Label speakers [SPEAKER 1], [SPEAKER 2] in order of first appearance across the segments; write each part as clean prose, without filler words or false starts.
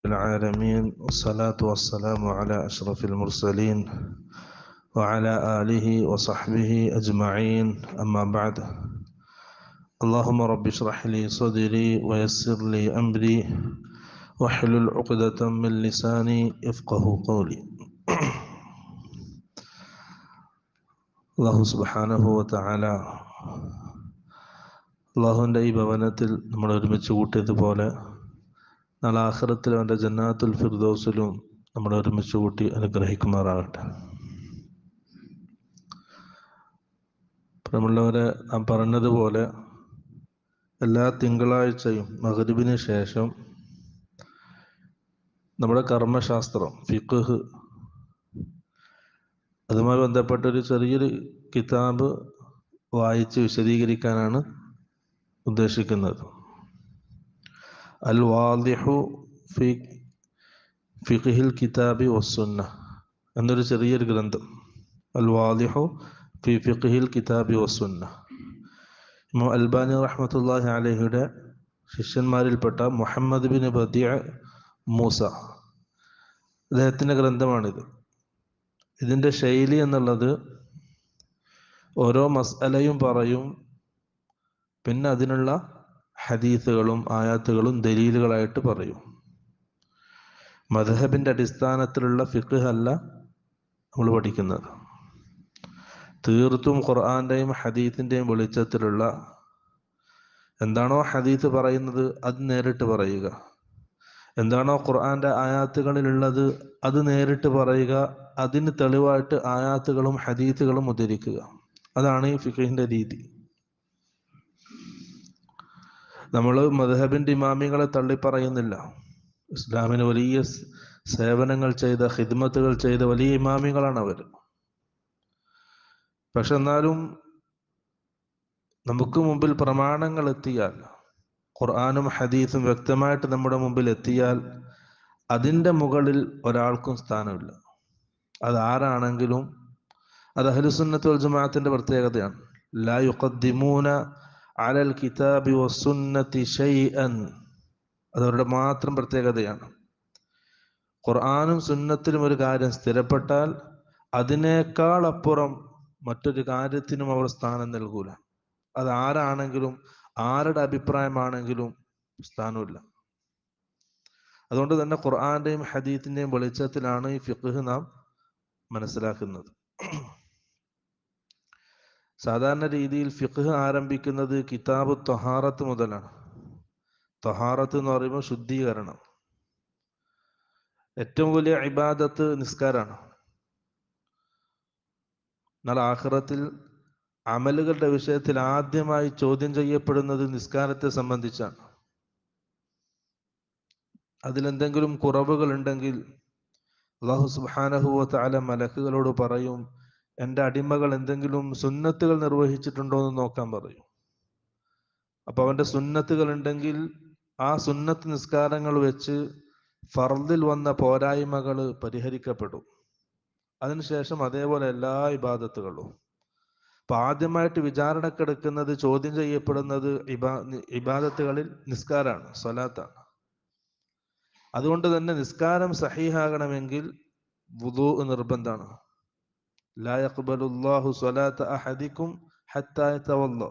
[SPEAKER 1] العالمين والصلاة والسلام على أشرف المرسلين وعلى آله وصحبه أجمعين أما بعد اللهم رب اشرح لي صدري ويسر لي أمري واحلل عقدة من لساني يفقه قولي അല്ലാഹു സുബ്ഹാനഹു വ തആല അല്ലാഹുവിൻ്റെ ഈ ഭവനത്തിൽ നമ്മൾ ഒരുമിച്ച് കൂട്ടിയതുപോലെ നാളെ ആഖിറത്തിൽ അവൻ്റെ ജന്നാത്തുൽ ഫിർദൗസിലും നമ്മൾ ഒരുമിച്ച് കൂട്ടി അനുഗ്രഹിക്കുമാറാകട്ടെ. പ്രിയമുള്ളവരെ, നാം പറഞ്ഞതുപോലെ എല്ലാ തിങ്കളാഴ്ചയും മഗ്‌രിബിന് ശേഷം നമ്മുടെ കർമ്മശാസ്ത്രം ഫിഖ്ഹ് അതുമായി ബന്ധപ്പെട്ടൊരു ചെറിയൊരു കിതാബ് വായിച്ച് വിശദീകരിക്കാനാണ് ഉദ്ദേശിക്കുന്നത്. അൽ വാദിഹു ഫി ഫിഖ്ഹിൽ കിതാബി വസ്സുന്ന എന്നൊരു ചെറിയൊരു ഗ്രന്ഥം. അൽ വാദിഹു ഫി ഫിഖ്ഹിൽ കിതാബി വസ്സുന്ന. ഇമാം അൽബാനി റഹ്മത്തുള്ളാഹി അലൈഹിയുടെ ശിഷ്യന്മാരിൽപ്പെട്ട മുഹമ്മദ് ബിൻ ബദിഅ മൂസ, അദ്ദേഹത്തിൻ്റെ ഗ്രന്ഥമാണിത്. ഇതിൻ്റെ ശൈലി എന്നുള്ളത് ഓരോ മസ്അലയും പറയും, പിന്നെ അതിനുള്ള ഹദീസുകളും ആയാത്തുകളും ദലീലുകളായിട്ട് പറയും. മദ്ഹബിൻ്റെ അടിസ്ഥാനത്തിലുള്ള ഫിഖ്ഹ് അല്ല നമ്മൾ പഠിക്കുന്നത്. തീർത്തും ഖുർആൻ്റെയും ഹദീസിൻ്റെയും വെളിച്ചത്തിലുള്ള എന്താണോ ഹദീസ് പറയുന്നത് അത് നേരിട്ട് പറയുക, എന്താണോ ഖുർആൻ്റെ ആയാത്തുകളിലുള്ളത് അത് നേരിട്ട് പറയുക, അതിന് തെളിവായിട്ട് ആയാത്തുകളും ഹദീസുകളും ഉദ്ധരിക്കുക. അതാണ് ഈ ഫിഖ്ഹിൻ്റെ രീതി. നമ്മൾ മദ്ഹബിൻ്റെ ഇമാമികളെ തള്ളിപ്പറയുന്നില്ല. ഇസ്ലാമിന് വലിയ സേവനങ്ങൾ ചെയ്ത, ഖിദ്മത്തുകൾ ചെയ്ത വലിയ ഇമാമികളാണ് അവർ. പക്ഷെ എന്നാലും നമുക്ക് മുമ്പിൽ പ്രമാണങ്ങൾ എത്തിയാൽ, ഖുർആനും ഹദീസും വ്യക്തമായിട്ട് നമ്മുടെ മുമ്പിൽ എത്തിയാൽ അതിൻ്റെ മുകളിൽ ഒരാൾക്കും സ്ഥാനമില്ല. അതാരാണെങ്കിലും അത് അഹ്ലുസുന്നത്ത് വൽ ജമാഅത്തിൻ്റെ പ്രത്യേകതയാണ്. ലാ യുഖദ്ദിമൂന അലൽ കിതാബി വസ്സുന്നത്തി ശൈഅൻ, അതവരുടെ മാത്രം പ്രത്യേകതയാണ്. ഖുർആനും സുന്നത്തിലും ഒരു കാര്യം സ്ഥിരപ്പെട്ടാൽ അതിനേക്കാൾ അപ്പുറം മറ്റൊരു കാര്യത്തിനും അവർ സ്ഥാനം നൽകൂല. അതാരാണെങ്കിലും ആരുടെ അഭിപ്രായമാണെങ്കിലും സ്ഥാനമില്ല. അതുകൊണ്ട് തന്നെ ഖുർആന്റെയും ഹദീസിന്റെയും വെളിച്ചത്തിലാണ് ഈ ഫിഖ്ഹ് നാം മനസ്സിലാക്കുന്നത്. സാധാരണ രീതിയിൽ ഫിഖ്ഹ് ആരംഭിക്കുന്നത് കിതാബ് ത്വഹാറത്ത് മുതലാണ്. ത്വഹാറത്ത് എന്ന് പറയുമ്പോൾ ശുദ്ധീകരണം. ഏറ്റവും വലിയ ഇബാദത്ത് നിസ്കാരാണ്. എന്നാൽ ആഖിറത്തിൽ അമലുകളുടെ വിഷയത്തിൽ ആദ്യമായി ചോദ്യം ചെയ്യപ്പെടുന്നത് നിസ്കാരത്തെ സംബന്ധിച്ചാണ്. അതിലെന്തെങ്കിലും കുറവുകൾ ഉണ്ടെങ്കിൽ അല്ലാഹു സുബ്ഹാനഹു വ തആല മലക്കുകളോട് പറയും, എൻ്റെ അടിമകൾ എന്തെങ്കിലും സുന്നത്തുകൾ നിർവഹിച്ചിട്ടുണ്ടോ എന്ന് നോക്കാൻ പറയും. അപ്പൊ അവൻ്റെ സുന്നത്തുകൾ ഉണ്ടെങ്കിൽ ആ സുന്നത്ത് നിസ്കാരങ്ങൾ വെച്ച് ഫർദിൽ വന്ന പോരായ്മകൾ പരിഹരിക്കപ്പെടും. അതിനുശേഷം അതേപോലെ എല്ലാ ഇബാദത്തുകളും. അപ്പൊ ആദ്യമായിട്ട് വിചാരണക്കെടുക്കുന്നത്, ചോദ്യം ചെയ്യപ്പെടുന്നത് ഇബാദത്തുകളിൽ നിസ്കാരാണ്, സ്വലാത്താണ്. അതുകൊണ്ട് തന്നെ നിസ്കാരം സഹീഹാകണമെങ്കിൽ വുദൂ നിർബന്ധമാണ്. ലാ യഖ്ബലുല്ലാഹു സ്വലാത്ത അഹദിക്കും ഹത്താ യതവല്ല.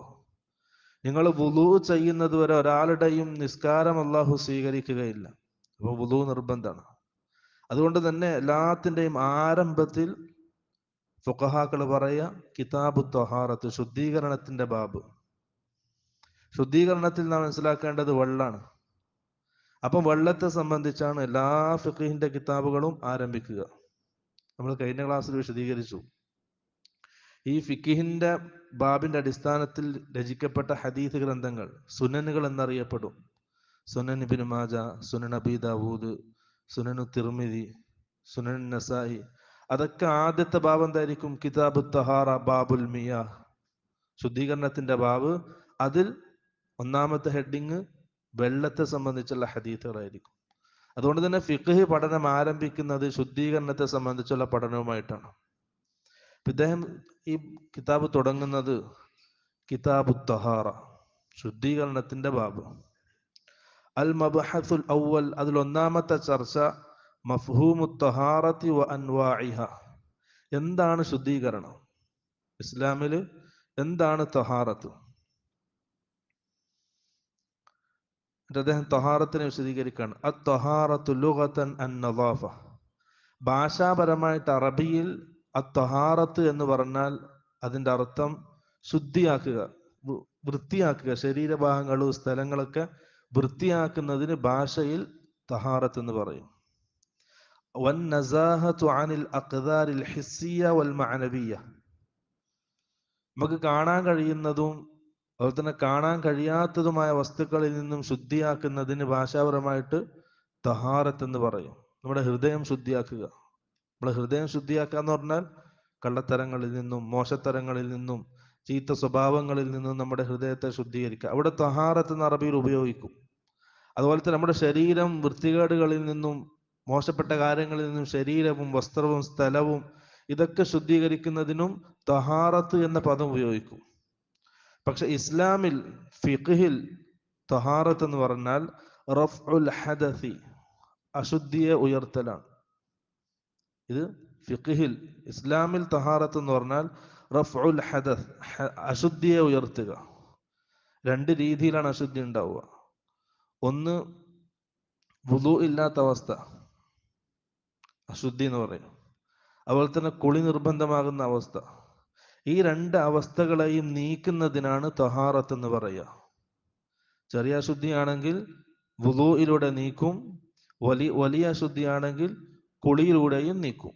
[SPEAKER 1] നിങ്ങൾ വുദൂ ചെയ്യുന്നത് വരെ ഒരാളുടെയും നിസ്കാരം അല്ലാഹു സ്വീകരിക്കുകയില്ല. അപ്പോൾ വുദൂ നിർബന്ധമാണ്. അതുകൊണ്ട് തന്നെ എല്ലാത്തിൻ്റെയും ആരംഭത്തിൽ ഫുഖഹാക്കൾ പറയുക കിതാബു ത്വഹാറത്ത്, ശുദ്ധീകരണത്തിന്റെ ബാബ്. ശുദ്ധീകരണത്തിൽ നാം മനസ്സിലാക്കേണ്ടത് വെള്ളമാണ്. അപ്പം വെള്ളത്തെ സംബന്ധിച്ചാണ് എല്ലാ ഫിഖ്ഹിന്റെ കിതാബുകളും ആരംഭിക്കുക. നമ്മൾ കഴിഞ്ഞ ക്ലാസ്സിൽ വിശദീകരിച്ചു. ഈ ഫിഖ്ഹിന്റെ ബാബിന്റെ അടിസ്ഥാനത്തിൽ രചിക്കപ്പെട്ട ഹദീസ് ഗ്രന്ഥങ്ങൾ സുനനുകൾ എന്നറിയപ്പെടും. സുനൻ ഇബ്നു മാജ, സുനൻ അബീ ദാവൂദ്, സുനനു തിർമിദി, സുനൻ നസായി. അതൊക്കെ ആദ്യത്തെ ബാബ് എന്തായിരിക്കും? കിതാബു തഹാറ ബാബുൽ മിയാഹ്, ശുദ്ധീകരണത്തിന്റെ ബാബ്. അതിൽ ഒന്നാമത്തെ ഹെഡിങ് വെള്ളത്തെ സംബന്ധിച്ചുള്ള ഹദീസുകളായിരിക്കും. അതുകൊണ്ട് തന്നെ ഫിഖ്ഹ് പഠനം ആരംഭിക്കുന്നത് ശുദ്ധീകരണത്തെ സംബന്ധിച്ചുള്ള പഠനവുമായിട്ടാണ്. ഇദ്ദേഹം ഈ കിതാബ് തുടങ്ങുന്നത് കിതാബു തഹാറ, ശുദ്ധീകരണത്തിന്റെ ബാബ്. അൽ മബ്ഹസുൽ അവ്വൽ, അതിൽ ഒന്നാമത്തെ ചർച്ച മഫ്ഹൂമു തഹാറത്തി വ അൻവാഇഹ. എന്താണ് ശുദ്ധീകരണം? ഇസ്ലാമിൽ എന്താണ് തഹാറത്ത്? അദ്ദേഹം തഹാറത്തിനെ വിശദീകരിക്കുകയാണ്. അത്തഹാറത്തു ലുഗതൻ അൻ-നദാഫ. ഭാഷാപരമായിട്ട് അറബിയിൽ അത്തഹാറത്ത് എന്ന് പറഞ്ഞാൽ അതിൻ്റെ അർത്ഥം ശുദ്ധിയാക്കുക, വൃത്തിയാക്കുക. ശരീരഭാഗങ്ങളും സ്ഥലങ്ങളൊക്കെ വൃത്തിയാക്കുന്നതിന് ഭാഷയിൽ തഹാറത്ത് എന്ന് പറയും. വന്നസാഹതു അനിൽ അഖ്ദാരിൽ ഹിസ്സിയ വൽ മഅനവിയ. നമുക്ക് കാണാൻ കഴിയുന്നതും അതുപോലെ തന്നെ കാണാൻ കഴിയാത്തതുമായ വസ്തുക്കളിൽ നിന്നും ശുദ്ധിയാക്കുന്നതിന് ഭാഷാപരമായിട്ട് തഹാറത്ത് എന്ന് പറയും. നമ്മുടെ ഹൃദയം ശുദ്ധിയാക്കുക. നമ്മുടെ ഹൃദയം ശുദ്ധിയാക്കുക എന്ന് പറഞ്ഞാൽ കള്ളത്തരങ്ങളിൽ നിന്നും മോശത്തരങ്ങളിൽ നിന്നും ചീത്ത സ്വഭാവങ്ങളിൽ നിന്നും നമ്മുടെ ഹൃദയത്തെ ശുദ്ധീകരിക്കുക. അവിടെ തഹാറത്ത് എന്ന് അറബിയിൽ ഉപയോഗിക്കും. അതുപോലെ തന്നെ നമ്മുടെ ശരീരം വൃത്തികേടുകളിൽ നിന്നും മോശപ്പെട്ട കാര്യങ്ങളിൽ നിന്നും ശരീരവും വസ്ത്രവും സ്ഥലവും ഇതൊക്കെ ശുദ്ധീകരിക്കുന്നതിനും തഹാറത്ത് എന്ന പദം ഉപയോഗിക്കും. പക്ഷെ ഇസ്ലാമിൽ ഫിഖ്ഹിൽ തഹാറത്ത് എന്ന് പറഞ്ഞാൽ റഫ്ഉൽ ഹദസി, അശുദ്ധിയെ ഉയർത്തലാണ്. ഇത് ഫിഖ്ഹിൽ ഇസ്ലാമിൽ തഹാറത്ത് എന്ന് പറഞ്ഞാൽ റഫ്ഉൽ ഹദസ്, അശുദ്ധിയെ ഉയർത്തുക. രണ്ട് രീതിയിലാണ് അശുദ്ധി ഉണ്ടാവുക. ഒന്ന് വുളു ഇല്ലാത്ത അവസ്ഥ, അശുദ്ധി എന്ന് പറയും. അതുപോലെ തന്നെ കുളി നിർബന്ധമാകുന്ന അവസ്ഥ. ഈ രണ്ട് അവസ്ഥകളെയും നീക്കുന്നതിനാണ് തഹാറത്ത് എന്ന് പറയുക. ചെറിയ അശുദ്ധിയാണെങ്കിൽ വുളുയിലൂടെ നീക്കും, വലിയ അശുദ്ധിയാണെങ്കിൽ കുളിയിലൂടെയും നീക്കും.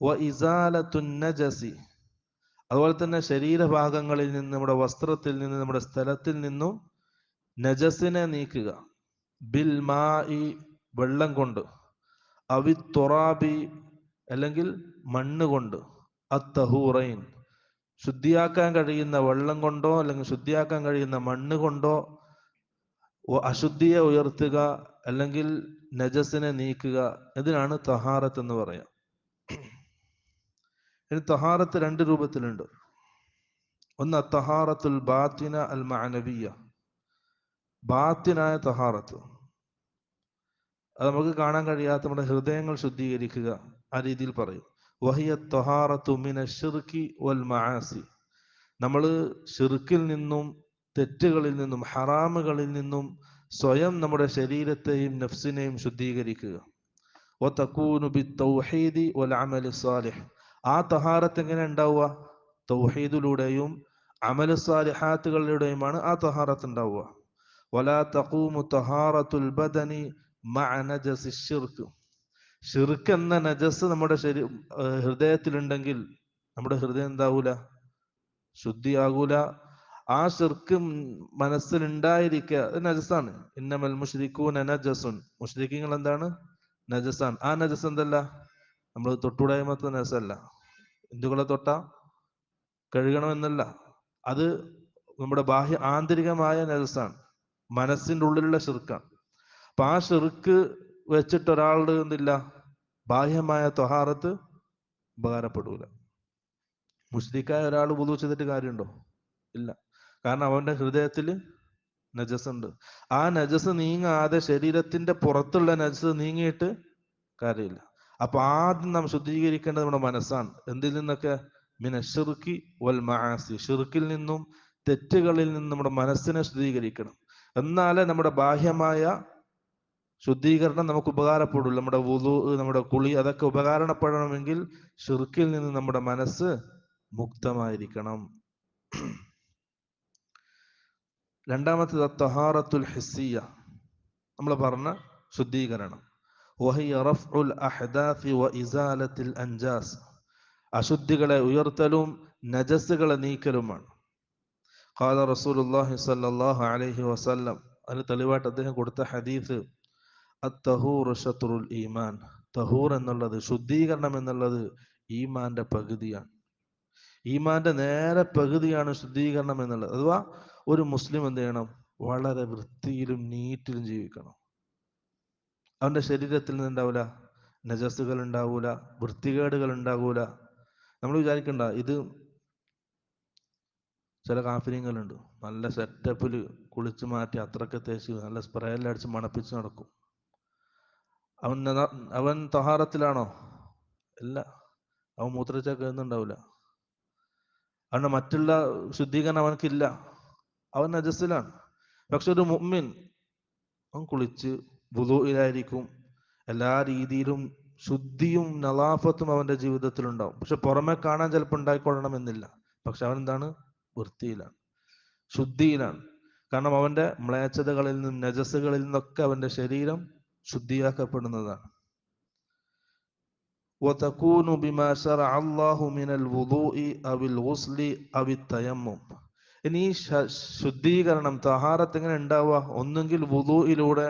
[SPEAKER 1] വ ഇസാലത്തുൻ നജസി, അതുപോലെ തന്നെ ശരീരഭാഗങ്ങളിൽ നിന്ന്, നമ്മുടെ വസ്ത്രത്തിൽ നിന്ന്, നമ്മുടെ സ്ഥലത്തിൽ നിന്നും നജസിനെ നീക്കുക. ബിൽ മായി, വെള്ളം കൊണ്ട്, അവി തുറാബി, അല്ലെങ്കിൽ മണ്ണ് കൊണ്ട്, അത്തഹൂറൈൻ, ശുദ്ധിയാക്കാൻ കഴിയുന്ന വെള്ളം കൊണ്ടോ അല്ലെങ്കിൽ ശുദ്ധിയാക്കാൻ കഴിയുന്ന മണ്ണ് കൊണ്ടോ അശുദ്ധിയെ ഉയർത്തുക അല്ലെങ്കിൽ നജസിനെ നീക്കുക. ഇതിനാണ് തഹാറത്ത് എന്ന് പറയാം. ഇനി തഹാറത്ത് രണ്ട് രൂപത്തിലുണ്ട്. ഒന്ന് തഹാറത്തുൽ ബാത്തിന അൽ മഅനവിയ, ബാത്തിനായ തഹാറത്ത്. അത് നമുക്ക് കാണാൻ കഴിയാത്ത നമ്മുടെ ഹൃദയങ്ങൾ ശുദ്ധീകരിക്കുക, ആ രീതിയിൽ പറയും. വഹിയ തഹാറത്തു മിന ശിർക്കി വൽ മആസി, നമ്മൾ ഷിർക്കിൽ നിന്നും തെറ്റുകളിൽ നിന്നും ഹറാമുകളിൽ നിന്നും സ്വയം നമ്മുടെ ശരീരത്തെയും നഫ്സിനെയും ശുദ്ധീകരിക്കുക. വതകൂനു ബിത്തൗഹീദി വൽ അമലി സാലിഹ്, ആ തഹാറത്ത് എങ്ങനെ ഉണ്ടാവുക? തൗഹീദിലൂടെയും അമൽ സാലിഹാത്തുകളിലൂടെയുമാണ് ആ തഹാറത്ത് ഉണ്ടാവുക. വലാ തഖൂമു തഹാറത്തുൽ ബദനി മഅ നജസി ശിർക്ക്, ഷിർക്ക് എന്ന നജസ് നമ്മുടെ ഹൃദയത്തിലുണ്ടെങ്കിൽ നമ്മുടെ ഹൃദയം എന്താവൂല? ശുദ്ധിയാകൂല. ആ ഷിർക്ക് മനസ്സിലുണ്ടായിരിക്കുക, അത് നജസാണ്. ഇന്നമൽ മുശ്രികൂന നജസുൻ, മുശ്രിക്കീങ്ങൾ എന്താണ്? നജസാണ്. ആ നജസ് എന്തല്ല? നമ്മൾ തൊട്ടുകൂടായ്മത്തെ നജസല്ല. ഹിന്ദുക്കളെ തൊട്ട കഴുകണമെന്നല്ല, അത് നമ്മുടെ ബാഹ്യ ആന്തരികമായ നജസാണ്, മനസ്സിൻ്റെ ഉള്ളിലുള്ള ഷിർക്കാണ്. അപ്പൊ ആ ഷിർക്ക് വെച്ചിട്ട് ഒരാളുടെ എന്തില്ല, ബാഹ്യമായ ത്വഹാറത്ത് ഉപകാരപ്പെടൂല. മുശ്രിക്കായ ഒരാൾ വുളു ചെയ്തിട്ട് കാര്യമുണ്ടോ? ഇല്ല. കാരണം അവന്റെ ഹൃദയത്തിൽ നജസ് ഉണ്ട്. ആ നജസ് നീങ്ങാതെ ശരീരത്തിന്റെ പുറത്തുള്ള നജസ് നീങ്ങിയിട്ട് കാര്യമില്ല. അപ്പൊ ആദ്യം നാം ശുദ്ധീകരിക്കേണ്ടത് നമ്മുടെ മനസ്സാണ്. എന്തിൽ നിന്നൊക്കെ? മിന ശിർക്കി വൽ മആസി, ഷിർക്കിൽ നിന്നും തെറ്റുകളിൽ നിന്നും നമ്മുടെ മനസ്സിനെ ശുദ്ധീകരിക്കണം. എന്നാലേ നമ്മുടെ ബാഹ്യമായ ശുദ്ധീകരണം നമുക്ക് ഉപകാരപ്പെടില്ല. നമ്മുടെ വുളു, നമ്മുടെ കുളി, അതൊക്കെ ഉപകാരപ്പെടണമെങ്കിൽ ഷിർക്കിൽ നിന്ന് നമ്മുടെ മനസ്സ് മുക്തമായിരിക്കണം. രണ്ടാമത്തേത് തഹാറത്തുൽ ഹിസ്സിയ, നമ്മൾ പറഞ്ഞ ശുദ്ധീകരണം. വഹിയ റഫ്ഉൽ അഹ്ദാസി വ ഇസാലത്തിൽ അൻജാസ്, അശുദ്ധികളെ ഉയർത്തലും നജസുകളെ നീക്കലുമാണ്. ഖാല റസൂലുള്ളാഹി സ്വല്ലല്ലാഹു അലൈഹി വസല്ലം, അതിന് തെളിവായിട്ട് അദ്ദേഹം കൊടുത്ത ഹദീസ്, അത്തഹൂർ ശത്രുൽ ഈമാൻ, തഹൂർ എന്നുള്ളത്, ശുദ്ധീകരണം എന്നുള്ളത് ഈമാന്റെ പകുതിയാണ്. ഈമാന്റെ നേരെ പകുതിയാണ് ശുദ്ധീകരണം എന്നുള്ളത്. അഥവാ ഒരു മുസ്ലിം എന്ത് ചെയ്യണം? വളരെ വൃത്തിയിലും നീറ്റിലും ജീവിക്കണം. അവന്റെ ശരീരത്തിൽ നിന്ന് ഉണ്ടാവൂല നജസുകൾ, ഉണ്ടാവൂല വൃത്തികേടുകൾ, ഉണ്ടാകൂല. നമ്മൾ വിചാരിക്കണ്ട, ഇത് ചില കാഫിര്യങ്ങളുണ്ട്, നല്ല സെറ്റപ്പിൽ കുളിച്ച് മാറ്റി അത്രയൊക്കെ തേച്ച് നല്ല സ്പ്രേ എല്ലാം അടിച്ച് മണപ്പിച്ച് നടക്കും. അവൻ തഹാറത്തിലാണോ? ഇല്ല, അവൻ മൂത്രച്ച കേൾക്കുന്നുണ്ടാവില്ല. അവന്റെ മറ്റുള്ള ശുദ്ധീകരണം അവനക്കില്ല, അവൻ നജസ്സിലാണ്. പക്ഷെ ഒരു മുഅ്മിൻ അവൻ കുളിച്ച് വുദൂഇലായിരിക്കും, എല്ലാ രീതിയിലും ശുദ്ധിയും നളാഫത്തും അവന്റെ ജീവിതത്തിൽ ഉണ്ടാവും. പക്ഷെ പുറമെ കാണാൻ ചിലപ്പോൾ ഉണ്ടായിക്കൊള്ളണമെന്നില്ല. പക്ഷെ അവൻ എന്താണ്? വൃത്തിയിലാണ്, ശുദ്ധിയിലാണ്. കാരണം അവന്റെ മ്ലേച്ഛതകളിൽ നിന്നും നജസ്സുകളിൽ നിന്നൊക്കെ അവന്റെ ശരീരം ശുദ്ധിയാക്കപ്പെടുന്നതാണ്. وتكون بما شرع الله من الوضوء أو الغسل أو التيمم. ഇനി ശുദ്ധീകരണം തഹാറത്ത് എങ്ങനെ ഉണ്ടാവുക? ഒന്നുകിൽ വുദൂഇലൂടെ,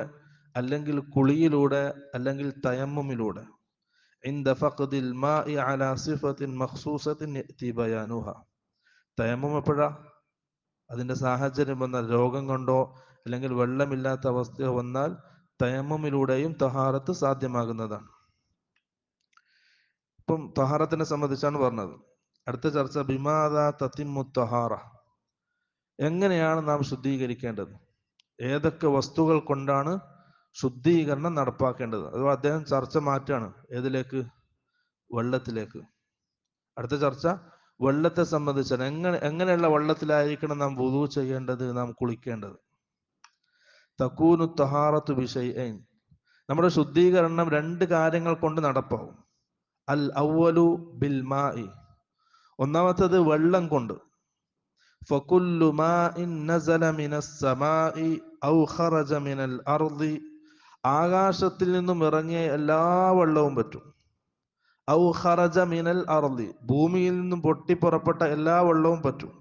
[SPEAKER 1] അല്ലെങ്കിൽ കുളിയിലൂടെ, അല്ലെങ്കിൽ തയമ്മുമിലൂടെ. عند فقد الماء على صفة مخصوصة يأتي بيانها. തയമ്മും എപ്പോഴാ? അതിന്റെ സാഹചര്യം വന്നാൽ, രോഗം കൊണ്ടോ അല്ലെങ്കിൽ വെള്ളമില്ലാത്ത അവസ്ഥയോ വന്നാൽ തയമ്മുമിലൂടെയും തഹാറത്ത് സാധ്യമാകുന്നതാണ്. ഇപ്പം തഹാറത്തിനെ സംബന്ധിച്ചാണ് പറഞ്ഞത്. അടുത്ത ചർച്ച ബിമാദാ തതിമ്മു തഹാറ. എങ്ങനെയാണ് നാം ശുദ്ധീകരിക്കേണ്ടത്? ഏതൊക്കെ വസ്തുക്കൾ കൊണ്ടാണ് ശുദ്ധീകരണം നടപ്പാക്കേണ്ടത്? അഥവാ അദ്ദേഹം ചർച്ച മാറ്റാണ്. ഏതിലേക്ക്? വെള്ളത്തിലേക്ക്. അടുത്ത ചർച്ച വെള്ളത്തെ സംബന്ധിച്ചാണ്. എങ്ങനെയുള്ള വെള്ളത്തിലായിരിക്കണം നാം വുദൂ ചെയ്യേണ്ടത്, നാം കുളിക്കേണ്ടത്? തകൂനു തഹാറത്തു ബിശൈഅൈൻ. നമ്മുടെ ശുദ്ധീകരണം രണ്ട് കാര്യങ്ങൾ കൊണ്ട് നടപ്പാവും. അൽ അവ്വലു ബിൽ മാഇ. ഒന്നാമത്തേത് വെള്ളം കൊണ്ട്. ഫകുല്ലു മാഇൻ നസല മിനസ് സമാഇ ഔ ഖറജ മിനൽ അർളി. ആകാശത്തിൽ നിന്നും ഇറങ്ങിയ എല്ലാ വെള്ളവും പറ്റും. ഔ ഖറജ മിനൽ അർളി, ഭൂമിയിൽ നിന്നും പൊട്ടിപ്പുറപ്പെട്ട എല്ലാ വെള്ളവും പറ്റും.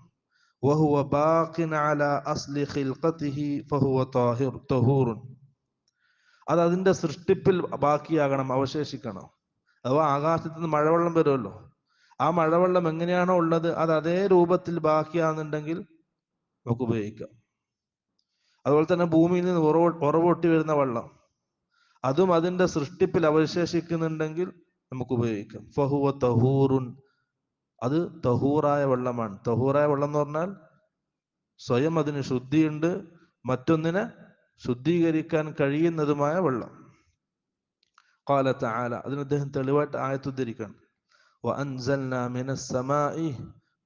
[SPEAKER 1] വഹുവ ബാഖിൻ അലാ അസ്ലി ഖിൽഖതിഹി ഫഹുവ തഹൂറുൻ. അത് അതിന്റെ സൃഷ്ടിപ്പിൽ ബാക്കിയാകണം, അവശേഷിക്കണം. അഥവാ ആകാശത്ത് നിന്ന് മഴവെള്ളം വരുമല്ലോ, ആ മഴവെള്ളം എങ്ങനെയാണോ ഉള്ളത് അത് അതേ രൂപത്തിൽ ബാക്കിയാകുന്നുണ്ടെങ്കിൽ നമുക്ക് ഉപയോഗിക്കാം. അതുപോലെ തന്നെ ഭൂമിയിൽ നിന്ന് ഉറവൊട്ടി വരുന്ന വെള്ളം, അതും അതിന്റെ സൃഷ്ടിപ്പിൽ അവശേഷിക്കുന്നുണ്ടെങ്കിൽ നമുക്ക് ഉപയോഗിക്കാം. ഫഹുവ തഹൂറുൻ. അത് തഹൂറായ വെള്ളമാണ്. തഹൂറായ വെള്ളം എന്ന് പറഞ്ഞാൽ സ്വയം അതിന് ശുദ്ധിയുണ്ട്, മറ്റൊന്നിനെ ശുദ്ധീകരിക്കാൻ കഴിയുന്നതുമായ വെള്ളം. ഖാല തആല, അതിന് അദ്ദേഹം തെളിവായിട്ട് ആയത്ത് ഉദ്ധരിക്കണം. വഅൻസൽനാ മിനസ് സമാഇ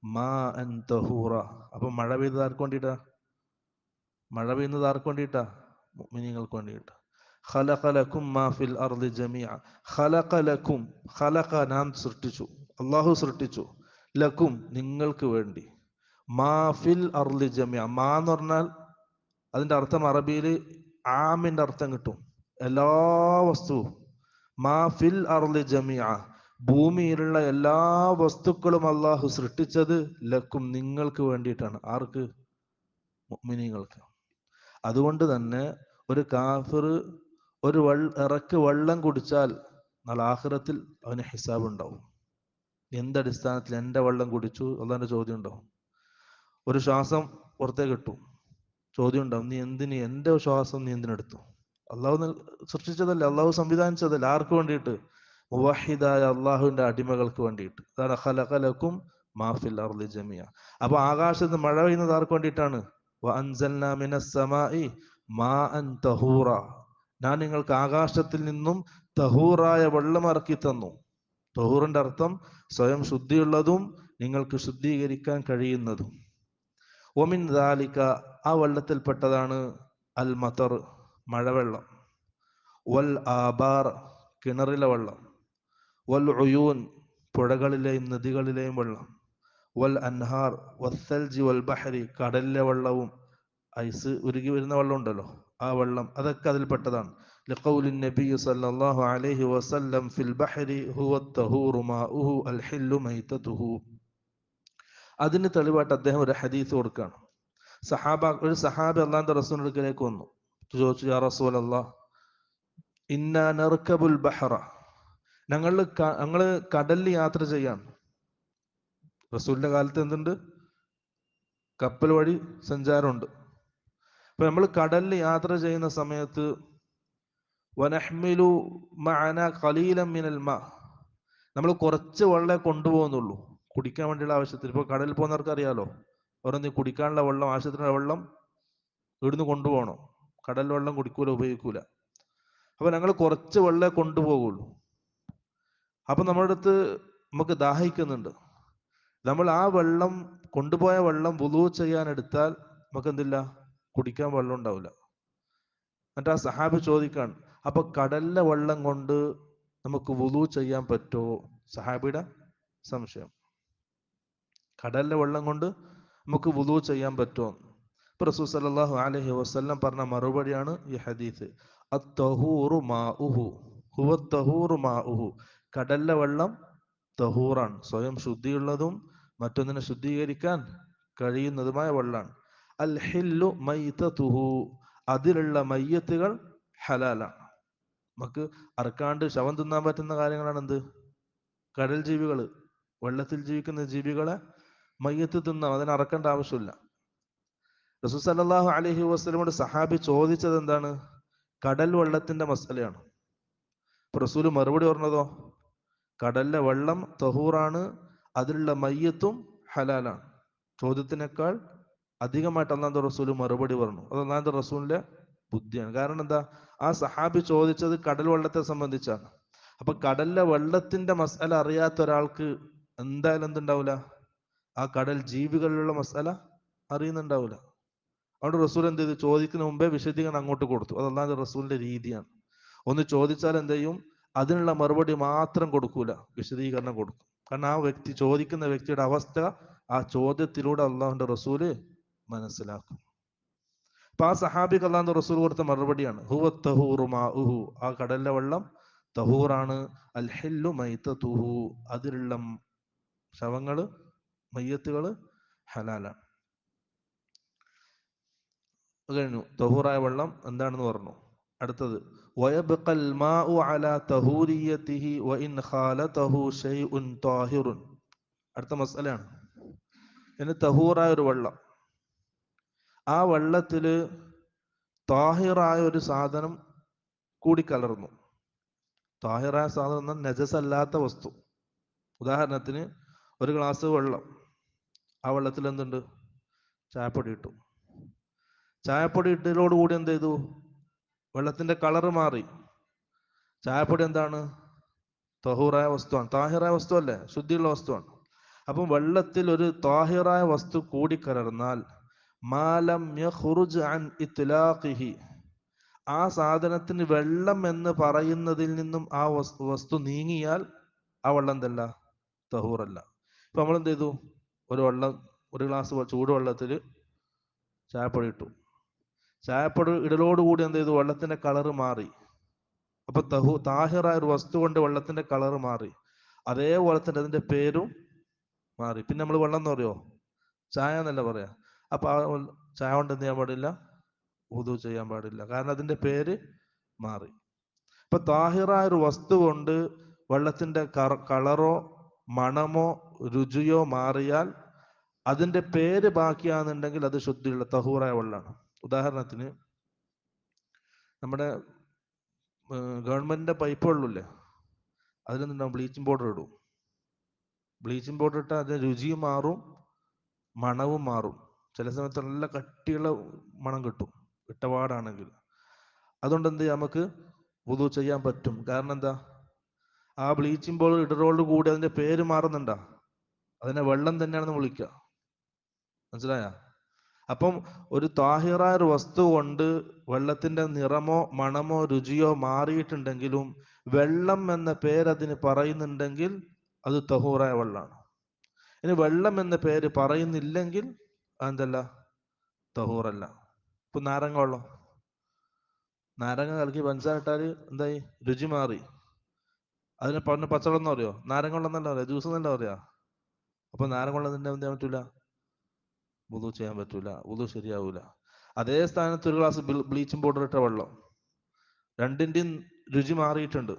[SPEAKER 1] മാഅൻ തഹൂറ. അപ്പൊ മഴ പെയ്തത് ആർക്ക് വേണ്ടിയിട്ടാ? മഴ പെയ്യുന്നത് ആർക്ക് വേണ്ടിയിട്ടാ? മുഅ്മിനീങ്ങൾക്ക് വേണ്ടിയിട്ട്. ഖലഖ ലക്കും മാ ഫിൽ അർളി ജമീഅ. ഖലഖ ലക്കും, ഖലഖ നാം സൃഷ്ടിച്ചു, അല്ലാഹു സൃഷ്ടിച്ചു, ലക്കും നിങ്ങൾക്ക് വേണ്ടി, മാ ഫിൽ അർളി ജമീഅ. മാ എന്ന് പറഞ്ഞാൽ അതിന്റെ അർത്ഥം അറബിയിൽ ആമിന്റെ അർത്ഥം കിട്ടും, എല്ലാ വസ്തുവും. മാ ഫിൽ അർളി ജമീഅ, ഭൂമിയിലുള്ള എല്ലാ വസ്തുക്കളും അല്ലാഹു സൃഷ്ടിച്ചത് ലക്കും നിങ്ങൾക്ക് വേണ്ടിയിട്ടാണ്. ആർക്ക്? മുഅ്മിനീങ്ങൾക്ക്. അതുകൊണ്ട് തന്നെ ഒരു കാഫിർ ഒരു ഇറക്ക് വെള്ളം കുടിച്ചാൽ നാളെ ആഖിറത്തിൽ അവന് ഹിസാബ് ഉണ്ടാവും. എന്തടിസ്ഥാനത്തിൽ എൻ്റെ വെള്ളം കുടിച്ചു? അള്ളാന്റെ ചോദ്യം ഉണ്ടാവും. ഒരു ശ്വാസം പുറത്തേക്ക് ഇട്ടു, ചോദ്യം ഉണ്ടാവും, നീ എന്തിന് എൻ്റെ ശ്വാസം നീ എന്തിനെടുത്തു? അള്ളാഹു സൃഷ്ടിച്ചതല്ലേ, അള്ളാഹു സംവിധാനിച്ചതല്ലേ. ആർക്ക് വേണ്ടിയിട്ട്? മുവഹിദായ അള്ളാഹുവിന്റെ അടിമകൾക്ക് വേണ്ടിയിട്ട്. അതാണ് ഖലഖ ലക്കും മാ ഫിൽ അർളി ജമീഅ. അപ്പൊ ആകാശത്ത് മഴ പെയ്യുന്നത് ആർക്ക് വേണ്ടിയിട്ടാണ്? വഅൻസൽനാ മിനസ് സമാഇ മാഅൻ തഹൂറ. ഞാൻ നിങ്ങൾക്ക് ആകാശത്തിൽ നിന്നും തഹൂറായ വെള്ളം ഇറക്കി തന്നു. തഹൂറിന്റെ അർത്ഥം സ്വയം ശുദ്ധിയുള്ളതും നിങ്ങൾക്ക് ശുദ്ധീകരിക്കാൻ കഴിയുന്നതും. ഒമിൻ ദാലിക, ആ വെള്ളത്തിൽപ്പെട്ടതാണ് അൽ മതർ, മഴവെള്ളം, വൽ ആബാർ, കിണറിലെ വെള്ളം, വൽ ഉയൂൻ, പുഴകളിലെയും നദികളിലെയും വെള്ളം, വൽ അൻഹാർ വസ്സൽജി വൽ ബഹരി, കടലിലെ വെള്ളവും ഐസ് ഉരുകി വരുന്ന വെള്ളം ഉണ്ടല്ലോ, ആ വെള്ളം, അതൊക്കെ അതിൽപ്പെട്ടതാണ്. ലിഖൗലിൻ നബി സല്ലല്ലാഹു അലൈഹി വസല്ലം ഫിൽ ബഹരി ഹുവ തഹൂറു മാഉഹു അൽ ഹില്ലു മൈതതുഹു. അതിന് തെളിവായിട്ട് അദ്ദേഹം ഒരു ഹദീസ് കൊടുക്കുകയാണ്. ഒരു സഹാബി അള്ളാന്റെ റസൂലിന്റെ അടുക്കലേക്ക് വന്നു, ചോദിച്ചു, യാ റസൂലല്ലാഹ്, ഇന്നാ നർകബുൽ ബഹറ, ഞങ്ങള് കടലിൽ യാത്ര ചെയ്യാൻ. റസൂലിന്റെ കാലത്ത് എന്തുണ്ട്? കപ്പൽ വഴി സഞ്ചാരമുണ്ട്. അപ്പൊ നമ്മൾ കടലിൽ യാത്ര ചെയ്യുന്ന സമയത്ത് വനഹ്മിലു മഅന ഖലീലൻ മിനൽ മാ, നമ്മൾ കുറച്ച് വെള്ളമേ കൊണ്ടുപോകുന്നുള്ളൂ കുടിക്കാൻ വേണ്ടിയുള്ള ആവശ്യത്തിന്. ഇപ്പൊ കടലിൽ പോകുന്നവർക്ക് അറിയാലോ, ഓരോന്ന് കുടിക്കാനുള്ള വെള്ളം, ആവശ്യത്തിനുള്ള വെള്ളം ഇവിടുന്ന് കൊണ്ടുപോകണം. കടൽ വെള്ളം കുടിക്കൂല, ഉപയോഗിക്കൂല. അപ്പൊ ഞങ്ങൾ കുറച്ച് വെള്ളമേ കൊണ്ടുപോകുള്ളൂ. അപ്പൊ നമ്മുടെ അടുത്ത് നമുക്ക് ദാഹിക്കുന്നുണ്ട്. നമ്മൾ ആ വെള്ളം, കൊണ്ടുപോയ വെള്ളം വുളൂ ചെയ്യാൻ എടുത്താൽ നമുക്ക് എന്തില്ല, കുടിക്കാൻ വെള്ളം ഉണ്ടാവില്ല. എന്നിട്ട് ആ സഹാബി ചോദിക്കാണ്, അപ്പൊ കടലിലെ വെള്ളം കൊണ്ട് നമുക്ക് വുളൂ ചെയ്യാൻ പറ്റുമോ? സഹാബിയുടെ സംശയം. കടലിലെ വെള്ളം കൊണ്ട് നമുക്ക് വുളൂ ചെയ്യാൻ പറ്റുമോ? ഇപ്പൊ റസൂൽ സല്ലല്ലാഹു അലൈഹി വസല്ലം പറഞ്ഞ മറുപടിയാണ് ഈ ഹദീസ്. അത്തഹൂറു മാഉഹു ഹുവ തഹൂറു മാഉഹു. കടലിലെ വെള്ളം തഹൂറാണ്, സ്വയം ശുദ്ധിയുള്ളതും മറ്റൊന്നിനെ ശുദ്ധീകരിക്കാൻ കഴിയുന്നതുമായ വെള്ളമാണ്. അൽ ഹില്ലു മൈതതുഹു. അതിലുള്ള മയ്യത്തുകൾ ഹലാലാണ്. നമുക്ക് അറക്കാണ്ട് ശവം തിന്നാൻ പറ്റുന്ന കാര്യങ്ങളാണ് എന്ത്? കടൽ ജീവികൾ, വെള്ളത്തിൽ ജീവിക്കുന്ന ജീവികളെ മയ്യത്ത് തിന്നാം, അതിനെ അറക്കേണ്ട ആവശ്യമില്ല. റസൂൽ സല്ലല്ലാഹു അലൈഹി വസല്ലമയോട് സഹാബി ചോദിച്ചത് എന്താണ്? കടൽ വെള്ളത്തിന്റെ മസലയാണ്. റസൂല് മറുപടി പറഞ്ഞതോ, കടലിലെ വെള്ളം തഹൂറാണ്, അതിലുള്ള മയ്യത്തും ഹലാലാണ്. ചോദ്യത്തിനേക്കാൾ അധികമായിട്ട് അല്ലാഹുവിന്റെ റസൂല് മറുപടി പറഞ്ഞു. അത് അല്ലാഹുവിന്റെ റസൂലിന്റെ ബുദ്ധിയാണ്. കാരണം എന്താ? ആ സഹാബി ചോദിച്ചത് കടൽ വെള്ളത്തെ സംബന്ധിച്ചാണ്. അപ്പൊ കടലിലെ വെള്ളത്തിന്റെ മസല അറിയാത്ത ഒരാൾക്ക് എന്തായാലും എന്തുണ്ടാവില്ല, ആ കടൽ ജീവികളിലുള്ള മസല അറിയുന്നുണ്ടാവില്ല. അവിടെ റസൂൽ എന്ത് ചെയ്തു? ചോദിക്കുന്ന മുമ്പേ വിശദീകരണം അങ്ങോട്ട് കൊടുത്തു. അത് അല്ലാഹുവിന്റെ റസൂലിന്റെ രീതിയാണ്. ഒന്ന് ചോദിച്ചാൽ എന്ത് ചെയ്യും? അതിനുള്ള മറുപടി മാത്രം കൊടുക്കൂല, വിശദീകരണം കൊടുക്കും. കാരണം ആ വ്യക്തി, ചോദിക്കുന്ന വ്യക്തിയുടെ അവസ്ഥ ആ ചോദ്യത്തിലൂടെ അള്ളാഹുവിന്റെ റസൂല് മനസ്സിലാക്കും. അപ്പൊ ആ സഹാബിക്ക് അള്ളാഹുവിന്റെ റസൂൽ കൊടുത്ത മറുപടിയാണ് ഹുവ തഹൂറു മാഉഹു. ആ കടലിലെ വെള്ളം തഹൂറാണ്. അൽ ഹില്ലു മൈതതുഹു. അതിലുള്ള ശവങ്ങള്, മയ്യത്തുകള് ഹലാലാണ്. കഴിഞ്ഞു. തഹൂറായ വെള്ളം എന്താണെന്ന് പറഞ്ഞു. അടുത്തത് വയബ്ഖൽ മാഉ അലാ തഹൂരിയതിഹി വഇൻ ഖാലതഹു ശൈഉൻ താഹിറുൻ. അടുത്ത മസലയാണ്. ഇനി തഹൂറായ ഒരു വെള്ളം, ആ വെള്ളത്തില് താഹിറായ ഒരു സാധനം കൂടിക്കലർന്നു. താഹിറായ സാധനം എന്നാൽ നജസല്ലാത്ത വസ്തു. ഉദാഹരണത്തിന് ഒരു ഗ്ലാസ് വെള്ളം, ആ വെള്ളത്തിൽ എന്തുണ്ട്? ചായപ്പൊടി ഇട്ടു. ചായപ്പൊടി ഇട്ടതോടുകൂടി എന്ത് ചെയ്തു? വെള്ളത്തിന്റെ കളറ് മാറി. ചായപ്പൊടി എന്താണ്? തഹൂറായ വസ്തുവാണ്, താഹിറായ വസ്തു അല്ലേ, ശുദ്ധിയുള്ള വസ്തുവാണ്. അപ്പം വെള്ളത്തിൽ ഒരു താഹിറായ വസ്തു കൂടിക്കലർന്നാൽ മാലം യഖ്റുജ് അൻ ഇത്ലാഖിഹി, ആ സാധനത്തിന് വെള്ളം എന്ന് പറയുന്നതിൽ നിന്നും ആ വസ്തു നീങ്ങിയാൽ ആ വെള്ളം എന്തല്ല? തഹൂറല്ല. ഇപ്പൊ നമ്മൾ എന്ത് ചെയ്തു? ഒരു ഗ്ലാസ് ചൂടുവെള്ളത്തിൽ ചായപ്പൊടി ഇട്ടു. ചായപ്പൊടി ഇടലോടുകൂടി എന്ത് ചെയ്തു? വെള്ളത്തിന്റെ കളറ് മാറി. അപ്പൊ താഹിറായ ഒരു വസ്തു കൊണ്ട് വെള്ളത്തിന്റെ കളറ് മാറി. അതേപോലെ തന്നെ അതിന്റെ പേരും മാറി. പിന്നെ നമ്മൾ വെള്ളം എന്ന് പറയുമോ? ചായ എന്നല്ല പറയാ. അപ്പൊ ആ ചായ കൊണ്ട് എന്ത് ചെയ്യാൻ പാടില്ല? വുദു ചെയ്യാൻ പാടില്ല. കാരണം അതിന്റെ പേര് മാറി. ഇപ്പൊ താഹിറായ ഒരു വസ്തു കൊണ്ട് വെള്ളത്തിന്റെ കളറോ മണമോ രുചിയോ മാറിയാൽ അതിന്റെ പേര് ബാക്കിയാണെന്നുണ്ടെങ്കിൽ അത് ശുദ്ധിയുള്ള തഹൂറായ വെള്ളമാണ്. ഉദാഹരണത്തിന് നമ്മുടെ ഗവൺമെന്റിന്റെ പൈപ്പ് വെള്ളമില്ലേ, അതിലെന്തുണ്ടാവും? ബ്ലീച്ചിങ് പൗഡർ ഇടും. ബ്ലീച്ചിങ് പൗഡർ ഇട്ടാൽ അതിന്റെ രുചിയും മാറും, മണവും മാറും. ചില സമയത്ത് നല്ല കട്ടിയുള്ള മണം കിട്ടും ഇട്ടപാടാണെങ്കിൽ. അതുകൊണ്ട് എന്ത് ചെയ്യാം? നമുക്ക് വുദു ചെയ്യാൻ പറ്റും. കാരണം എന്താ? ആ ബ്ലീച്ചിങ് പൗഡർ ഇടറോട് കൂടി അതിന്റെ പേര് മാറുന്നുണ്ടാ? അതിനെ വെള്ളം തന്നെയാണെന്ന് വിളിക്കുക. മനസ്സിലായ? അപ്പം ഒരു താഹിറായ ഒരു വസ്തു കൊണ്ട് വെള്ളത്തിന്റെ നിറമോ മണമോ രുചിയോ മാറിയിട്ടുണ്ടെങ്കിലും വെള്ളം എന്ന പേരതിന് പറയുന്നുണ്ടെങ്കിൽ അത് തഹൂറായ വെള്ളമാണ്. ഇനി വെള്ളം എന്ന പേര് പറയുന്നില്ലെങ്കിൽ അതെന്തല്ല? തഹൂറല്ല. ഇപ്പൊ നാരങ്ങ വെള്ളം, നാരങ്ങ കലക്കി പഞ്ചസാര ഇട്ടാൽ എന്തായി? രുചി മാറി. അതിന് പറഞ്ഞ പച്ചവെള്ളം എന്ന് പറയുമോ? നാരങ്ങ വെള്ളം എന്നല്ല പറയാ, ജ്യൂസ് എന്നല്ല പറയാ. അപ്പൊ നാരങ്ങ വെള്ളം തന്നെ എന്ത് ചെയ്യാൻ പറ്റൂല? വുദു ചെയ്യാൻ പറ്റൂല, വുദു ശരിയാവൂല. അതേ സ്ഥാനത്ത് ഒരു ഗ്ലാസ് ബ്ലീച്ചിങ് പൗഡർ ഇട്ട വെള്ളം, രണ്ടിന്റെയും രുചി മാറിയിട്ടുണ്ട്.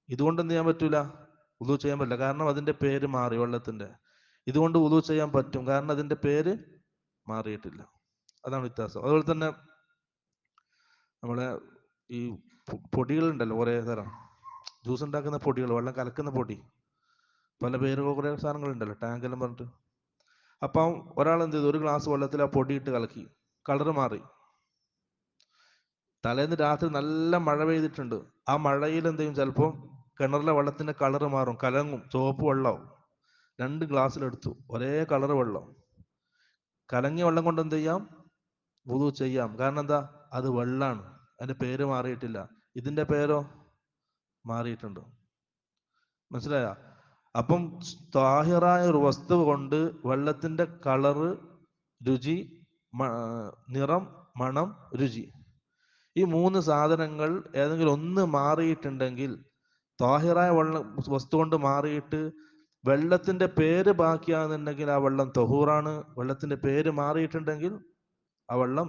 [SPEAKER 1] ഇതുകൊണ്ട് എന്ത് ചെയ്യാൻ പറ്റൂല? വുദു ചെയ്യാൻ പറ്റില്ല. കാരണം അതിന്റെ പേര് മാറി വെള്ളത്തിന്റെ. ഇതുകൊണ്ട് വുദു ചെയ്യാൻ പറ്റും, കാരണം അതിന്റെ പേര് മാറിയിട്ടില്ല. അതാണ് വ്യത്യാസം. അതുപോലെ തന്നെ നമ്മളെ ഈ പൊടികളുണ്ടല്ലോ, കുറെ തരം ജ്യൂസ് ഉണ്ടാക്കുന്ന പൊടികൾ, വെള്ളം കലക്കുന്ന പൊടി, പല പേരുകൾ, കുറെ സാധനങ്ങളുണ്ടല്ലോ, ടാങ്കെല്ലാം പറഞ്ഞിട്ട്. അപ്പം ഒരാൾ എന്ത് ചെയ്തു, ഒരു ഗ്ലാസ് വെള്ളത്തിൽ ആ പൊടിയിട്ട് കലക്കി, കളറ് മാറി. തലേന്ന് രാത്രി നല്ല മഴ പെയ്തിട്ടുണ്ട്. ആ മഴയിൽ എന്ത് ചെയ്യും, ചിലപ്പോൾ കിണറിലെ വെള്ളത്തിന്റെ കളറ് മാറും, കലങ്ങും, ചുവപ്പ് വെള്ളമാവും. 2 ഗ്ലാസ്സിലെടുത്തു, ഒരേ കളറ് വെള്ളം. കലങ്ങിയ വെള്ളം കൊണ്ട് എന്ത് ചെയ്യാം, വുളു ചെയ്യാം. കാരണം എന്താ, അത് വെള്ളാണ്, അതിന്റെ പേര് മാറിയിട്ടില്ല. ഇതിന്റെ പേരോ മാറിയിട്ടുണ്ട്. മനസ്സിലായ? അപ്പം താഹിറായ ഒരു വസ്തു കൊണ്ട് വെള്ളത്തിന്റെ കളറ്, രുചി, നിറം, മണം, രുചി, ഈ 3 സാധനങ്ങൾ ഏതെങ്കിലും ഒന്ന് മാറിയിട്ടുണ്ടെങ്കിൽ, താഹിറായ വസ്തു കൊണ്ട് മാറിയിട്ട് വെള്ളത്തിന്റെ പേര് ബാക്കിയാകുന്നുണ്ടെങ്കിൽ ആ വെള്ളം തഹൂറാണ്. വെള്ളത്തിന്റെ പേര് മാറിയിട്ടുണ്ടെങ്കിൽ ആ വെള്ളം